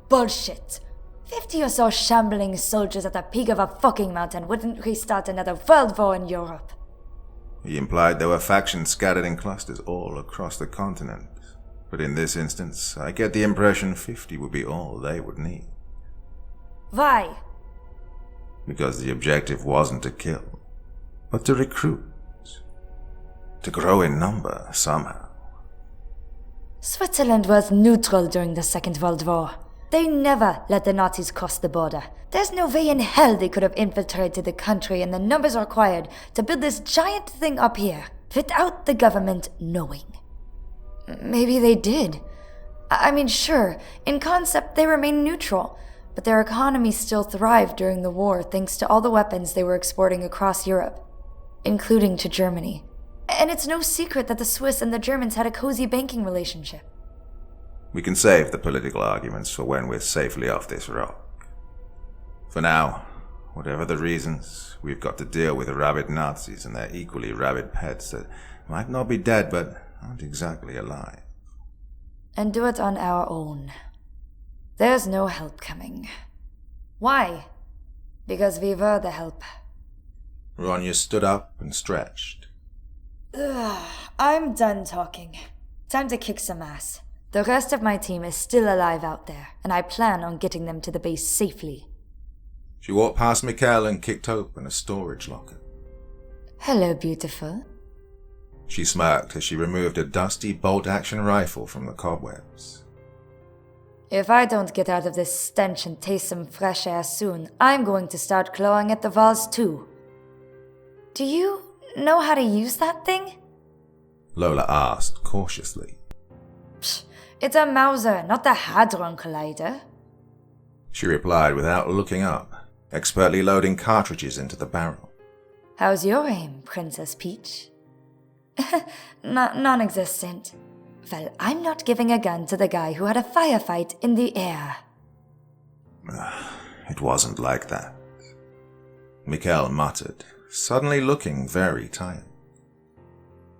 Bullshit. 50 or so shambling soldiers at the peak of a fucking mountain wouldn't restart another world war in Europe. He implied there were factions scattered in clusters all across the continent. But in this instance, I get the impression 50 would be all they would need. Why? Because the objective wasn't to kill, but to recruit. To grow in number, somehow. Switzerland was neutral during the Second World War. They never let the Nazis cross the border. There's no way in hell they could have infiltrated the country in the numbers required to build this giant thing up here, without the government knowing. Maybe they did. I mean, sure, in concept they remain neutral, but their economy still thrived during the war thanks to all the weapons they were exporting across Europe, including to Germany. And it's no secret that the Swiss and the Germans had a cozy banking relationship. We can save the political arguments for when we're safely off this rock. For now, whatever the reasons, we've got to deal with rabid Nazis and their equally rabid pets that might not be dead but aren't exactly alive. And do it on our own. There's no help coming. Why? Because we were the help. Ronya stood up and stretched. I'm done talking. Time to kick some ass. The rest of my team is still alive out there, and I plan on getting them to the base safely. She walked past Mikhail and kicked open a storage locker. Hello, beautiful. She smirked as she removed a dusty bolt-action rifle from the cobwebs. If I don't get out of this stench and taste some fresh air soon, I'm going to start clawing at the walls too. Do you know how to use that thing? Lola asked cautiously. Psh, it's a Mauser, not the Hadron Collider. She replied without looking up, expertly loading cartridges into the barrel. How's your aim, Princess Peach? Non-existent. Well, I'm not giving a gun to the guy who had a firefight in the air. It wasn't like that. Mikhail muttered, suddenly looking very tired.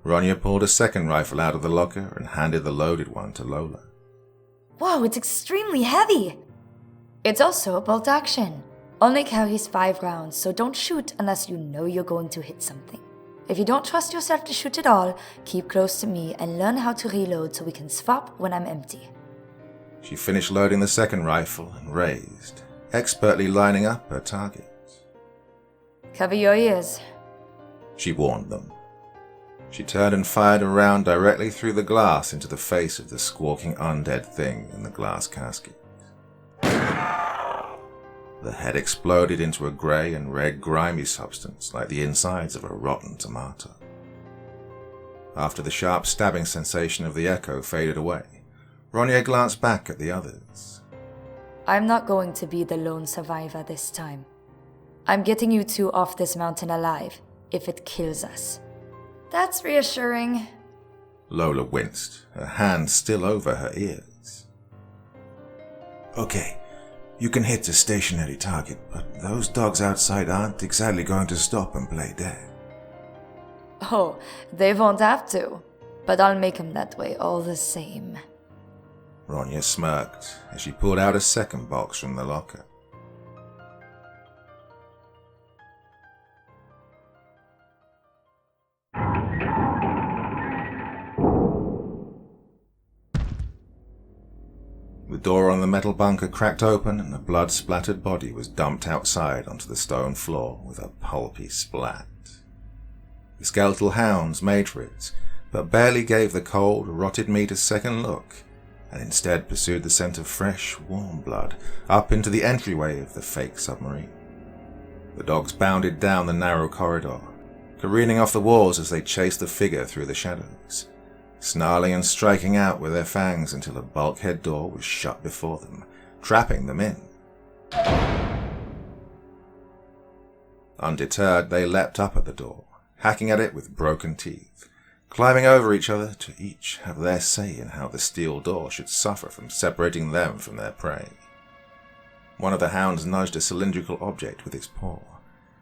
Ronya pulled a second rifle out of the locker and handed the loaded one to Lola. Whoa, it's extremely heavy! It's also bolt action. Only carries 5 rounds, so don't shoot unless you know you're going to hit something. If you don't trust yourself to shoot at all, keep close to me and learn how to reload so we can swap when I'm empty. She finished loading the second rifle and raised, expertly lining up her target. Cover your ears. She warned them. She turned and fired a round directly through the glass into the face of the squawking undead thing in the glass casket. The head exploded into a grey and red grimy substance like the insides of a rotten tomato. After the sharp stabbing sensation of the echo faded away, Ronya glanced back at the others. I'm not going to be the lone survivor this time. I'm getting you two off this mountain alive, if it kills us. That's reassuring. Lola winced, her hand still over her ears. Okay, you can hit the stationary target, but those dogs outside aren't exactly going to stop and play dead. Oh, they won't have to. But I'll make them that way all the same. Ronya smirked as she pulled out a second box from the locker. The door on the metal bunker cracked open and the blood-splattered body was dumped outside onto the stone floor with a pulpy splat. The skeletal hounds made for it, but barely gave the cold, rotted meat a second look, and instead pursued the scent of fresh, warm blood up into the entryway of the fake submarine. The dogs bounded down the narrow corridor, careening off the walls as they chased the figure through the shadows, snarling and striking out with their fangs until a bulkhead door was shut before them, trapping them in. Undeterred, they leapt up at the door, hacking at it with broken teeth, climbing over each other to each have their say in how the steel door should suffer from separating them from their prey. One of the hounds nudged a cylindrical object with its paw,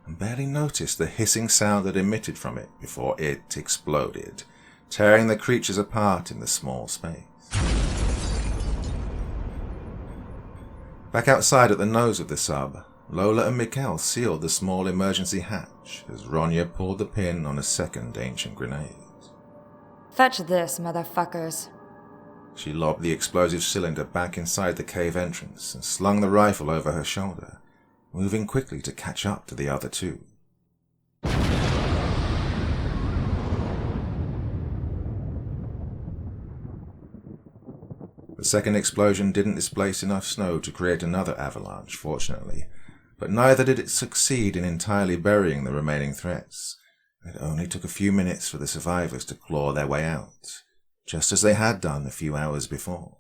and barely noticed the hissing sound that emitted from it before it exploded, tearing the creatures apart in the small space. Back outside at the nose of the sub, Lola and Mikkel sealed the small emergency hatch as Ronya pulled the pin on a second ancient grenade. Fetch this, motherfuckers. She lobbed the explosive cylinder back inside the cave entrance and slung the rifle over her shoulder, moving quickly to catch up to the other two. The second explosion didn't displace enough snow to create another avalanche, fortunately, but neither did it succeed in entirely burying the remaining threats. It only took a few minutes for the survivors to claw their way out, just as they had done a few hours before.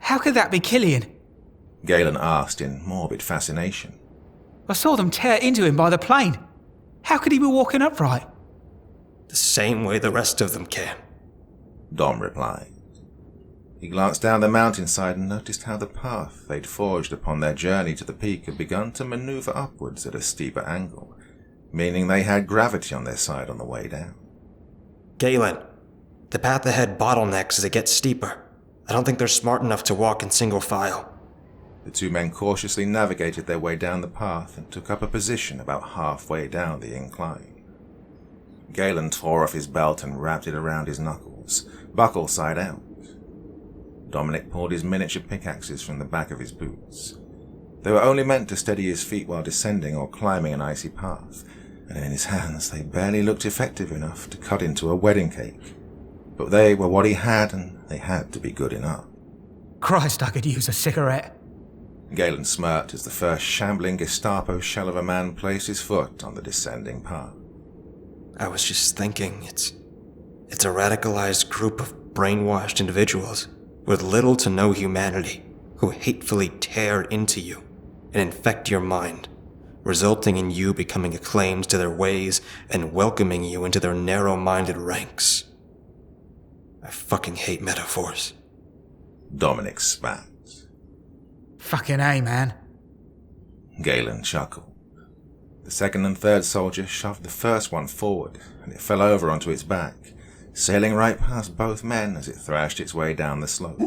How could that be Killian? Galen asked in morbid fascination. I saw them tear into him by the plane. How could he be walking upright? The same way the rest of them can. Dom replied. He glanced down the mountainside and noticed how the path they'd forged upon their journey to the peak had begun to maneuver upwards at a steeper angle, meaning they had gravity on their side on the way down. Galen, the path ahead bottlenecks as it gets steeper. I don't think they're smart enough to walk in single file. The two men cautiously navigated their way down the path and took up a position about halfway down the incline. Galen tore off his belt and wrapped it around his knuckles, buckle side out. Dominic pulled his miniature pickaxes from the back of his boots. They were only meant to steady his feet while descending or climbing an icy path, and in his hands they barely looked effective enough to cut into a wedding cake. But they were what he had, and they had to be good enough. Christ, I could use a cigarette. Galen smirked as the first shambling Gestapo shell of a man placed his foot on the descending path. I was just thinking, it's a radicalized group of brainwashed individuals with little to no humanity who hatefully tear into you and infect your mind, resulting in you becoming acclaimed to their ways and welcoming you into their narrow-minded ranks. I fucking hate metaphors. Dominic spat. Fucking A, man. Galen chuckled. The second and third soldier shoved the first one forward, and it fell over onto its back, sailing right past both men as it thrashed its way down the slope.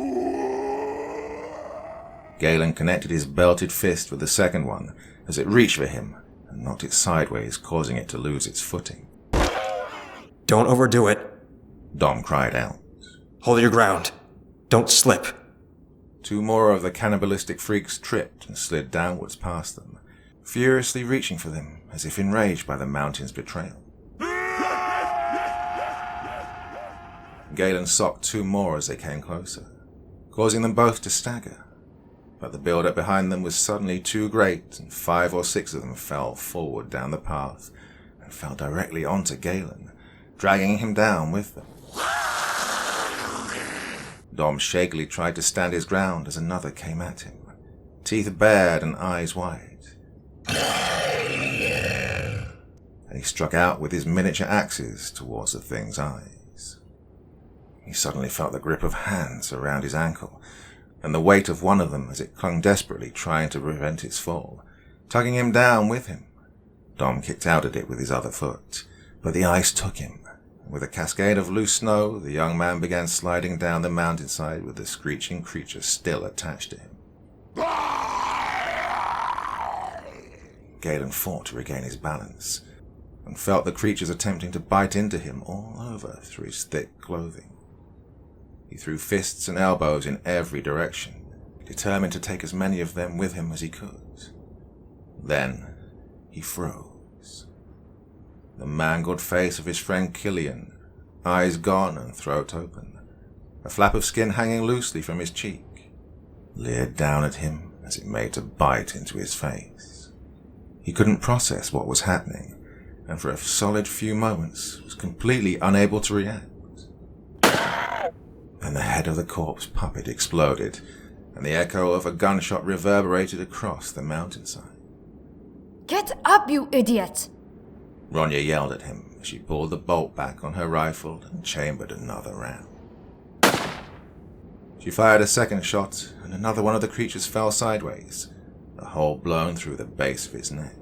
Galen connected his belted fist with the second one as it reached for him and knocked it sideways, causing it to lose its footing. Don't overdo it. Dom cried out. Hold your ground. Don't slip. Two more of the cannibalistic freaks tripped and slid downwards past them, furiously reaching for them as if enraged by the mountain's betrayal. Galen socked two more as they came closer, causing them both to stagger. but the build-up behind them was suddenly too great, and 5 or 6 of them fell forward down the path and fell directly onto Galen, dragging him down with them. Dom shakily tried to stand his ground as another came at him, teeth bared and eyes wide. And he struck out with his miniature axes towards the thing's eyes. He suddenly felt the grip of hands around his ankle, and the weight of one of them as it clung desperately, trying to prevent its fall, tugging him down with him. Dom kicked out at it with his other foot, but the ice took him. With a cascade of loose snow, the young man began sliding down the mountainside with the screeching creature still attached to him. Galen fought to regain his balance, and felt the creatures attempting to bite into him all over through his thick clothing. He threw fists and elbows in every direction, determined to take as many of them with him as he could. Then he froze. The mangled face of his friend Killian, eyes gone and throat open, a flap of skin hanging loosely from his cheek, leered down at him as it made to bite into his face. He couldn't process what was happening, and for a solid few moments was completely unable to react. Then the head of the corpse puppet exploded, and the echo of a gunshot reverberated across the mountainside. Get up, you idiot! Ronya yelled at him as she pulled the bolt back on her rifle and chambered another round. She fired a second shot, and another one of the creatures fell sideways, a hole blown through the base of its neck.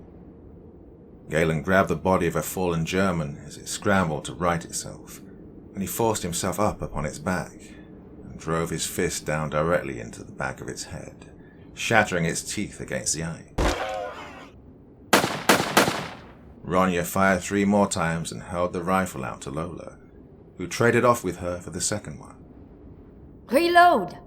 Galen grabbed the body of a fallen German as it scrambled to right itself, and he forced himself up upon its back and drove his fist down directly into the back of its head, shattering its teeth against the ice. Ronya fired 3 more times and held the rifle out to Lola, who traded off with her for the second one. Reload!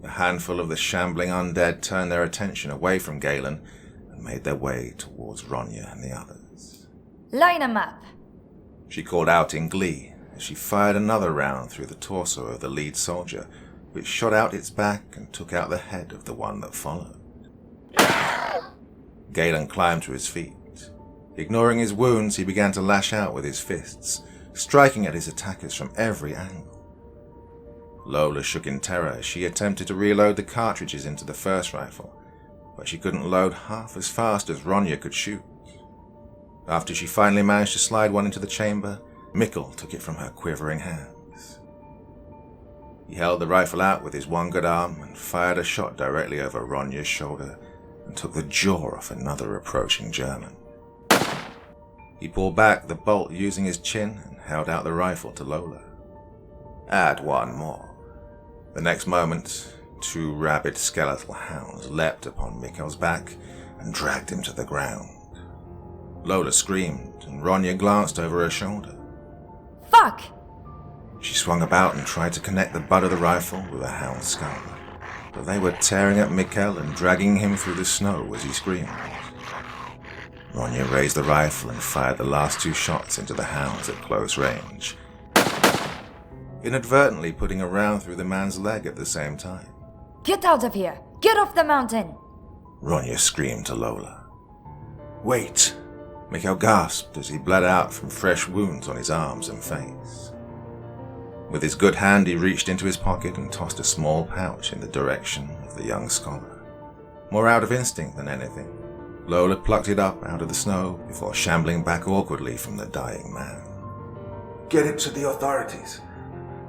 A handful of the shambling undead turned their attention away from Galen and made their way towards Ronya and the others. Line 'em up! She called out in glee as she fired another round through the torso of the lead soldier, which shot out its back and took out the head of the one that followed. Galen climbed to his feet. Ignoring his wounds, he began to lash out with his fists, striking at his attackers from every angle. Lola shook in terror as she attempted to reload the cartridges into the first rifle, but she couldn't load half as fast as Ronya could shoot. After she finally managed to slide one into the chamber, Mikkel took it from her quivering hands. He held the rifle out with his one good arm and fired a shot directly over Ronya's shoulder and took the jaw off another approaching German. He pulled back the bolt using his chin and held out the rifle to Lola. Add 1 more. The next moment, 2 rabid skeletal hounds leapt upon Mikkel's back and dragged him to the ground. Lola screamed, and Ronya glanced over her shoulder. Fuck! She swung about and tried to connect the butt of the rifle with a hound's skull, but they were tearing at Mikkel and dragging him through the snow as he screamed. Ronya raised the rifle and fired the last 2 shots into the hounds at close range, inadvertently putting a round through the man's leg at the same time. Get out of here! Get off the mountain! Ronya screamed to Lola. Wait! Mikkel gasped as he bled out from fresh wounds on his arms and face. With his good hand, he reached into his pocket and tossed a small pouch in the direction of the young scholar. More out of instinct than anything, Lola plucked it up out of the snow before shambling back awkwardly from the dying man. Get him to the authorities.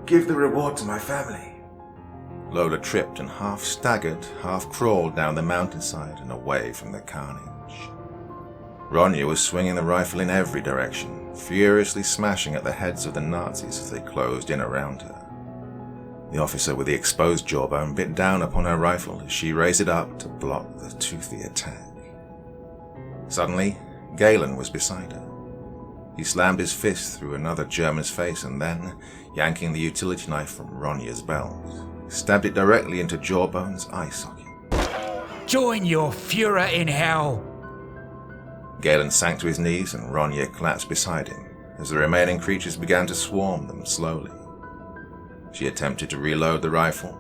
Give the reward to my family. Lola tripped and half staggered, half crawled down the mountainside and away from the carnage. Ronya was swinging the rifle in every direction, furiously smashing at the heads of the Nazis as they closed in around her. The officer with the exposed jawbone bit down upon her rifle as she raised it up to block the toothy attack. Suddenly, Galen was beside her. He slammed his fist through another German's face and then, yanking the utility knife from Ronya's belt, stabbed it directly into Jawbone's eye socket. Join your Fuhrer in hell! Galen sank to his knees and Ronya collapsed beside him as the remaining creatures began to swarm them slowly. She attempted to reload the rifle,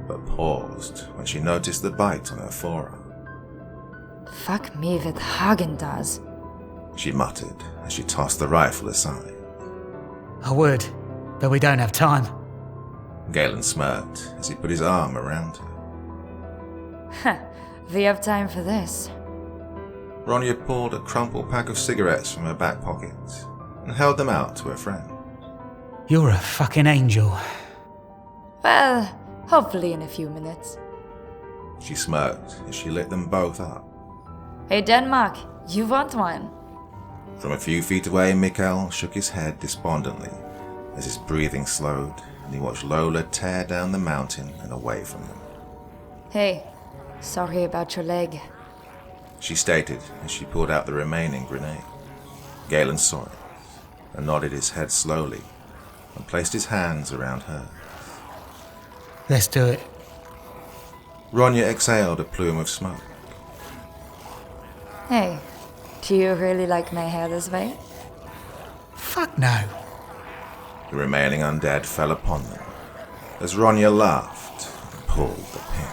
but paused when she noticed the bite on her forearm. Fuck me with Häagen-Dazs. She muttered as she tossed the rifle aside. I would, but we don't have time. Galen smirked as he put his arm around her. We have time for this. Ronya pulled a crumpled pack of cigarettes from her back pocket and held them out to her friend. You're a fucking angel. Well, hopefully in a few minutes. She smirked as she lit them both up. Hey Denmark, you want one? From a few feet away, Mikkel shook his head despondently as his breathing slowed and he watched Lola tear down the mountain and away from them. Hey, sorry about your leg. She stated as she pulled out the remaining grenade. Galen saw it and nodded his head slowly and placed his hands around her. Let's do it. Ronya exhaled a plume of smoke. Hey, do you really like my hair this way? Fuck no. The remaining undead fell upon them as Ronya laughed and pulled the pin.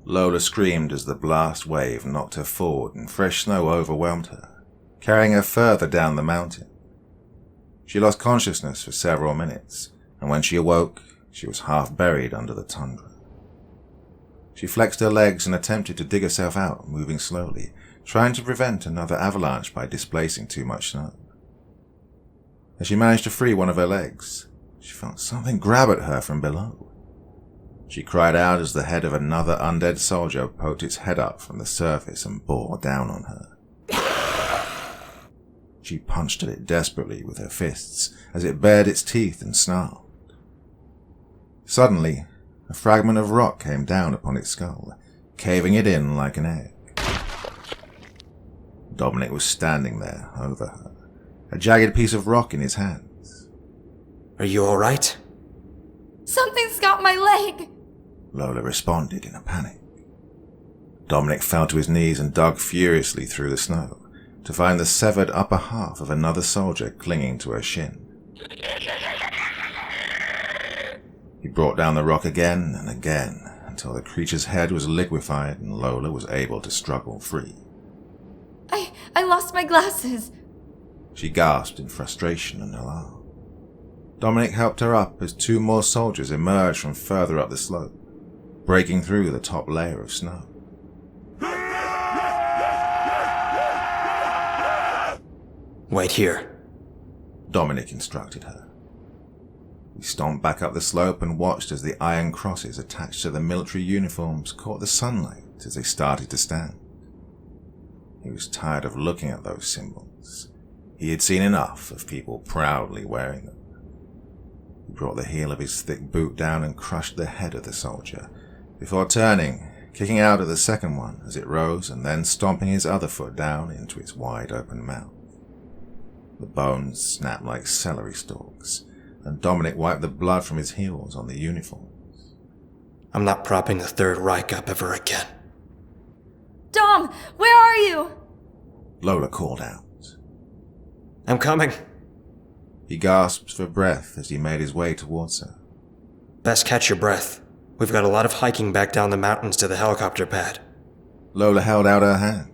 Lola screamed as the blast wave knocked her forward and fresh snow overwhelmed her, carrying her further down the mountain. She lost consciousness for several minutes, and when she awoke, she was half buried under the tundra. She flexed her legs and attempted to dig herself out, moving slowly, trying to prevent another avalanche by displacing too much snow. As she managed to free one of her legs, she felt something grab at her from below. She cried out as the head of another undead soldier poked its head up from the surface and bore down on her. She punched at it desperately with her fists as it bared its teeth and snarled. Suddenly, a fragment of rock came down upon its skull, caving it in like an egg. Dominic was standing there over her, a jagged piece of rock in his hands. Are you alright? Something's got my leg! Lola responded in a panic. Dominic fell to his knees and dug furiously through the snow to find the severed upper half of another soldier clinging to her shin. He brought down the rock again and again until the creature's head was liquefied and Lola was able to struggle free. I lost my glasses! She gasped in frustration and alarm. Dominic helped her up as two more soldiers emerged from further up the slope, breaking through the top layer of snow. Wait here, Dominic instructed her. He stomped back up the slope and watched as the iron crosses attached to the military uniforms caught the sunlight as they started to stand. He was tired of looking at those symbols. He had seen enough of people proudly wearing them. He brought the heel of his thick boot down and crushed the head of the soldier, before turning, kicking out at the second one as it rose and then stomping his other foot down into its wide-open mouth. The bones snapped like celery stalks, and Dominic wiped the blood from his heels on the uniforms. I'm not propping the Third Reich up ever again. Dom, where are you? Lola called out. I'm coming. He gasped for breath as he made his way towards her. Best catch your breath. We've got a lot of hiking back down the mountains to the helicopter pad. Lola held out her hand.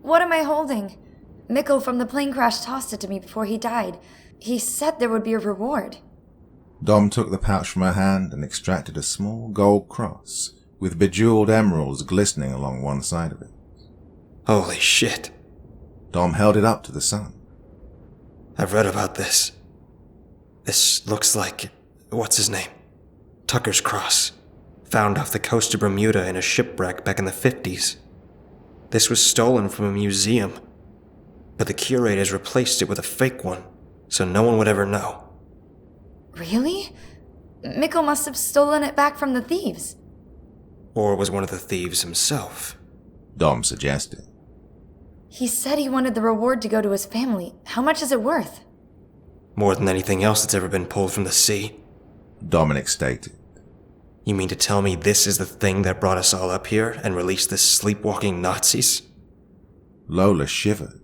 What am I holding? Mikkel from the plane crash tossed it to me before he died. He said there would be a reward. Dom took the pouch from her hand and extracted a small gold cross with bejeweled emeralds glistening along one side of it. Holy shit. Dom held it up to the sun. I've read about this. This looks like... what's his name? Tucker's cross. Found off the coast of Bermuda in a shipwreck back in the 50s. This was stolen from a museum, but the curators replaced it with a fake one, so no one would ever know. Really? Mikkel must have stolen it back from the thieves. Or was one of the thieves himself? Dom suggested. He said he wanted the reward to go to his family. How much is it worth? More than anything else that's ever been pulled from the sea. Dominic stated. You mean to tell me this is the thing that brought us all up here and released the sleepwalking Nazis? Lola shivered.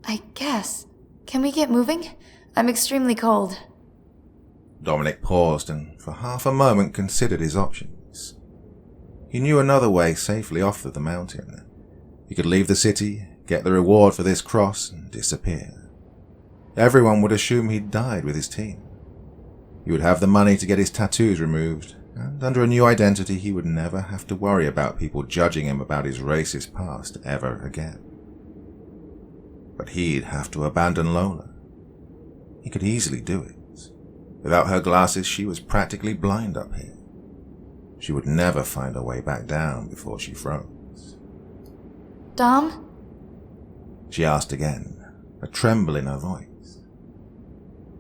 I guess. Can we get moving? I'm extremely cold. Dominic paused and for half a moment considered his options. He knew another way safely off of the mountain. He could leave the city, get the reward for this cross, and disappear. Everyone would assume he'd died with his team. He would have the money to get his tattoos removed, and under a new identity he would never have to worry about people judging him about his racist past ever again. But he'd have to abandon Lola. He could easily do it. Without her glasses, she was practically blind up here. She would never find her way back down before she froze. Dom? She asked again, a tremble in her voice.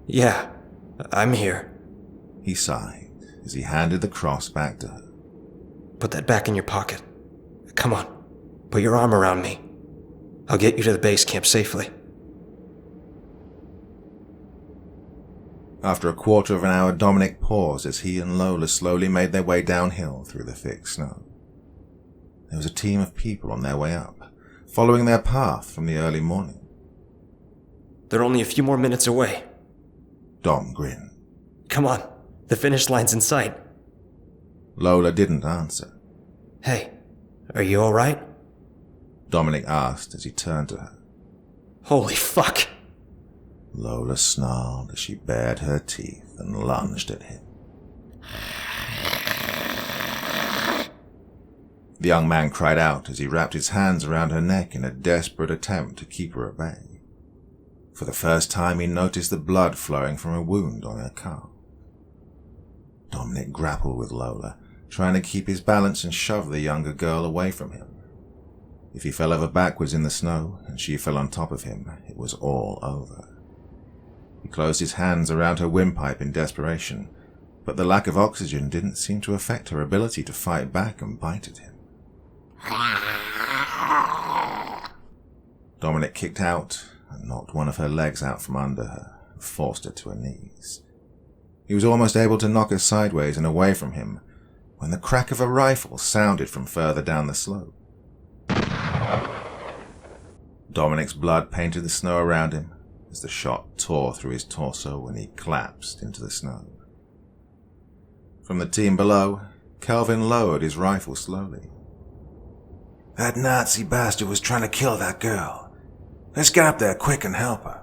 Yeah, I'm here. He sighed as he handed the cross back to her. Put that back in your pocket. Come on, put your arm around me. I'll get you to the base camp safely. After a quarter of an hour, Dominic paused as he and Lola slowly made their way downhill through the thick snow. There was a team of people on their way up, following their path from the early morning. They're only a few more minutes away. Dom grinned. Come on, the finish line's in sight. Lola didn't answer. Hey, are you alright? Dominic asked as he turned to her. Holy fuck! Lola snarled as she bared her teeth and lunged at him. The young man cried out as he wrapped his hands around her neck in a desperate attempt to keep her at bay. For the first time he noticed the blood flowing from a wound on her calf. Dominic grappled with Lola, trying to keep his balance and shove the younger girl away from him. If he fell over backwards in the snow and she fell on top of him, it was all over. He closed his hands around her windpipe in desperation, but the lack of oxygen didn't seem to affect her ability to fight back and bite at him. Dominic kicked out and knocked one of her legs out from under her and forced her to her knees. He was almost able to knock her sideways and away from him when the crack of a rifle sounded from further down the slope. Dominic's blood painted the snow around him as the shot tore through his torso and he collapsed into the snow. From the team below, Kelvin lowered his rifle slowly. That Nazi bastard was trying to kill that girl. Let's get up there quick and help her.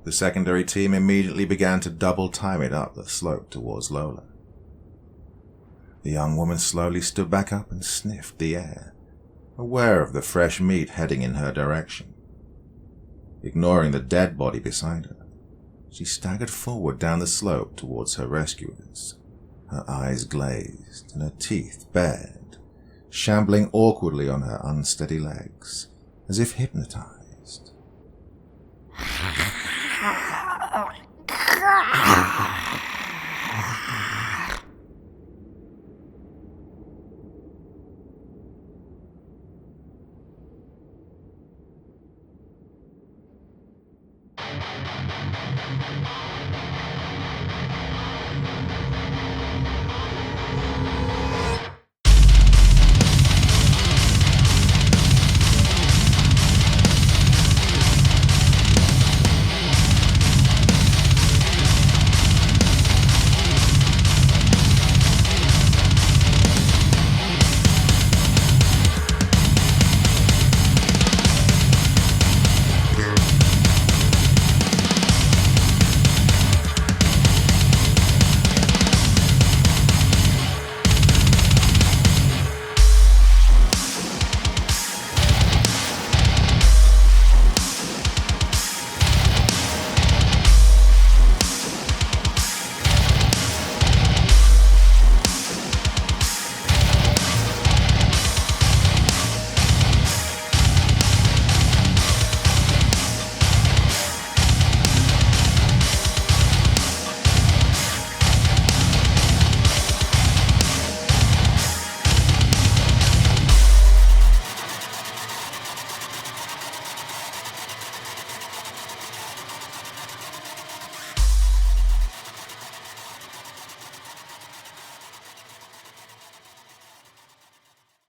The secondary team immediately began to double time it up the slope towards Lola. The young woman slowly stood back up and sniffed the air, aware of the fresh meat heading in her direction. Ignoring the dead body beside her, she staggered forward down the slope towards her rescuers, her eyes glazed and her teeth bared, shambling awkwardly on her unsteady legs, as if hypnotized.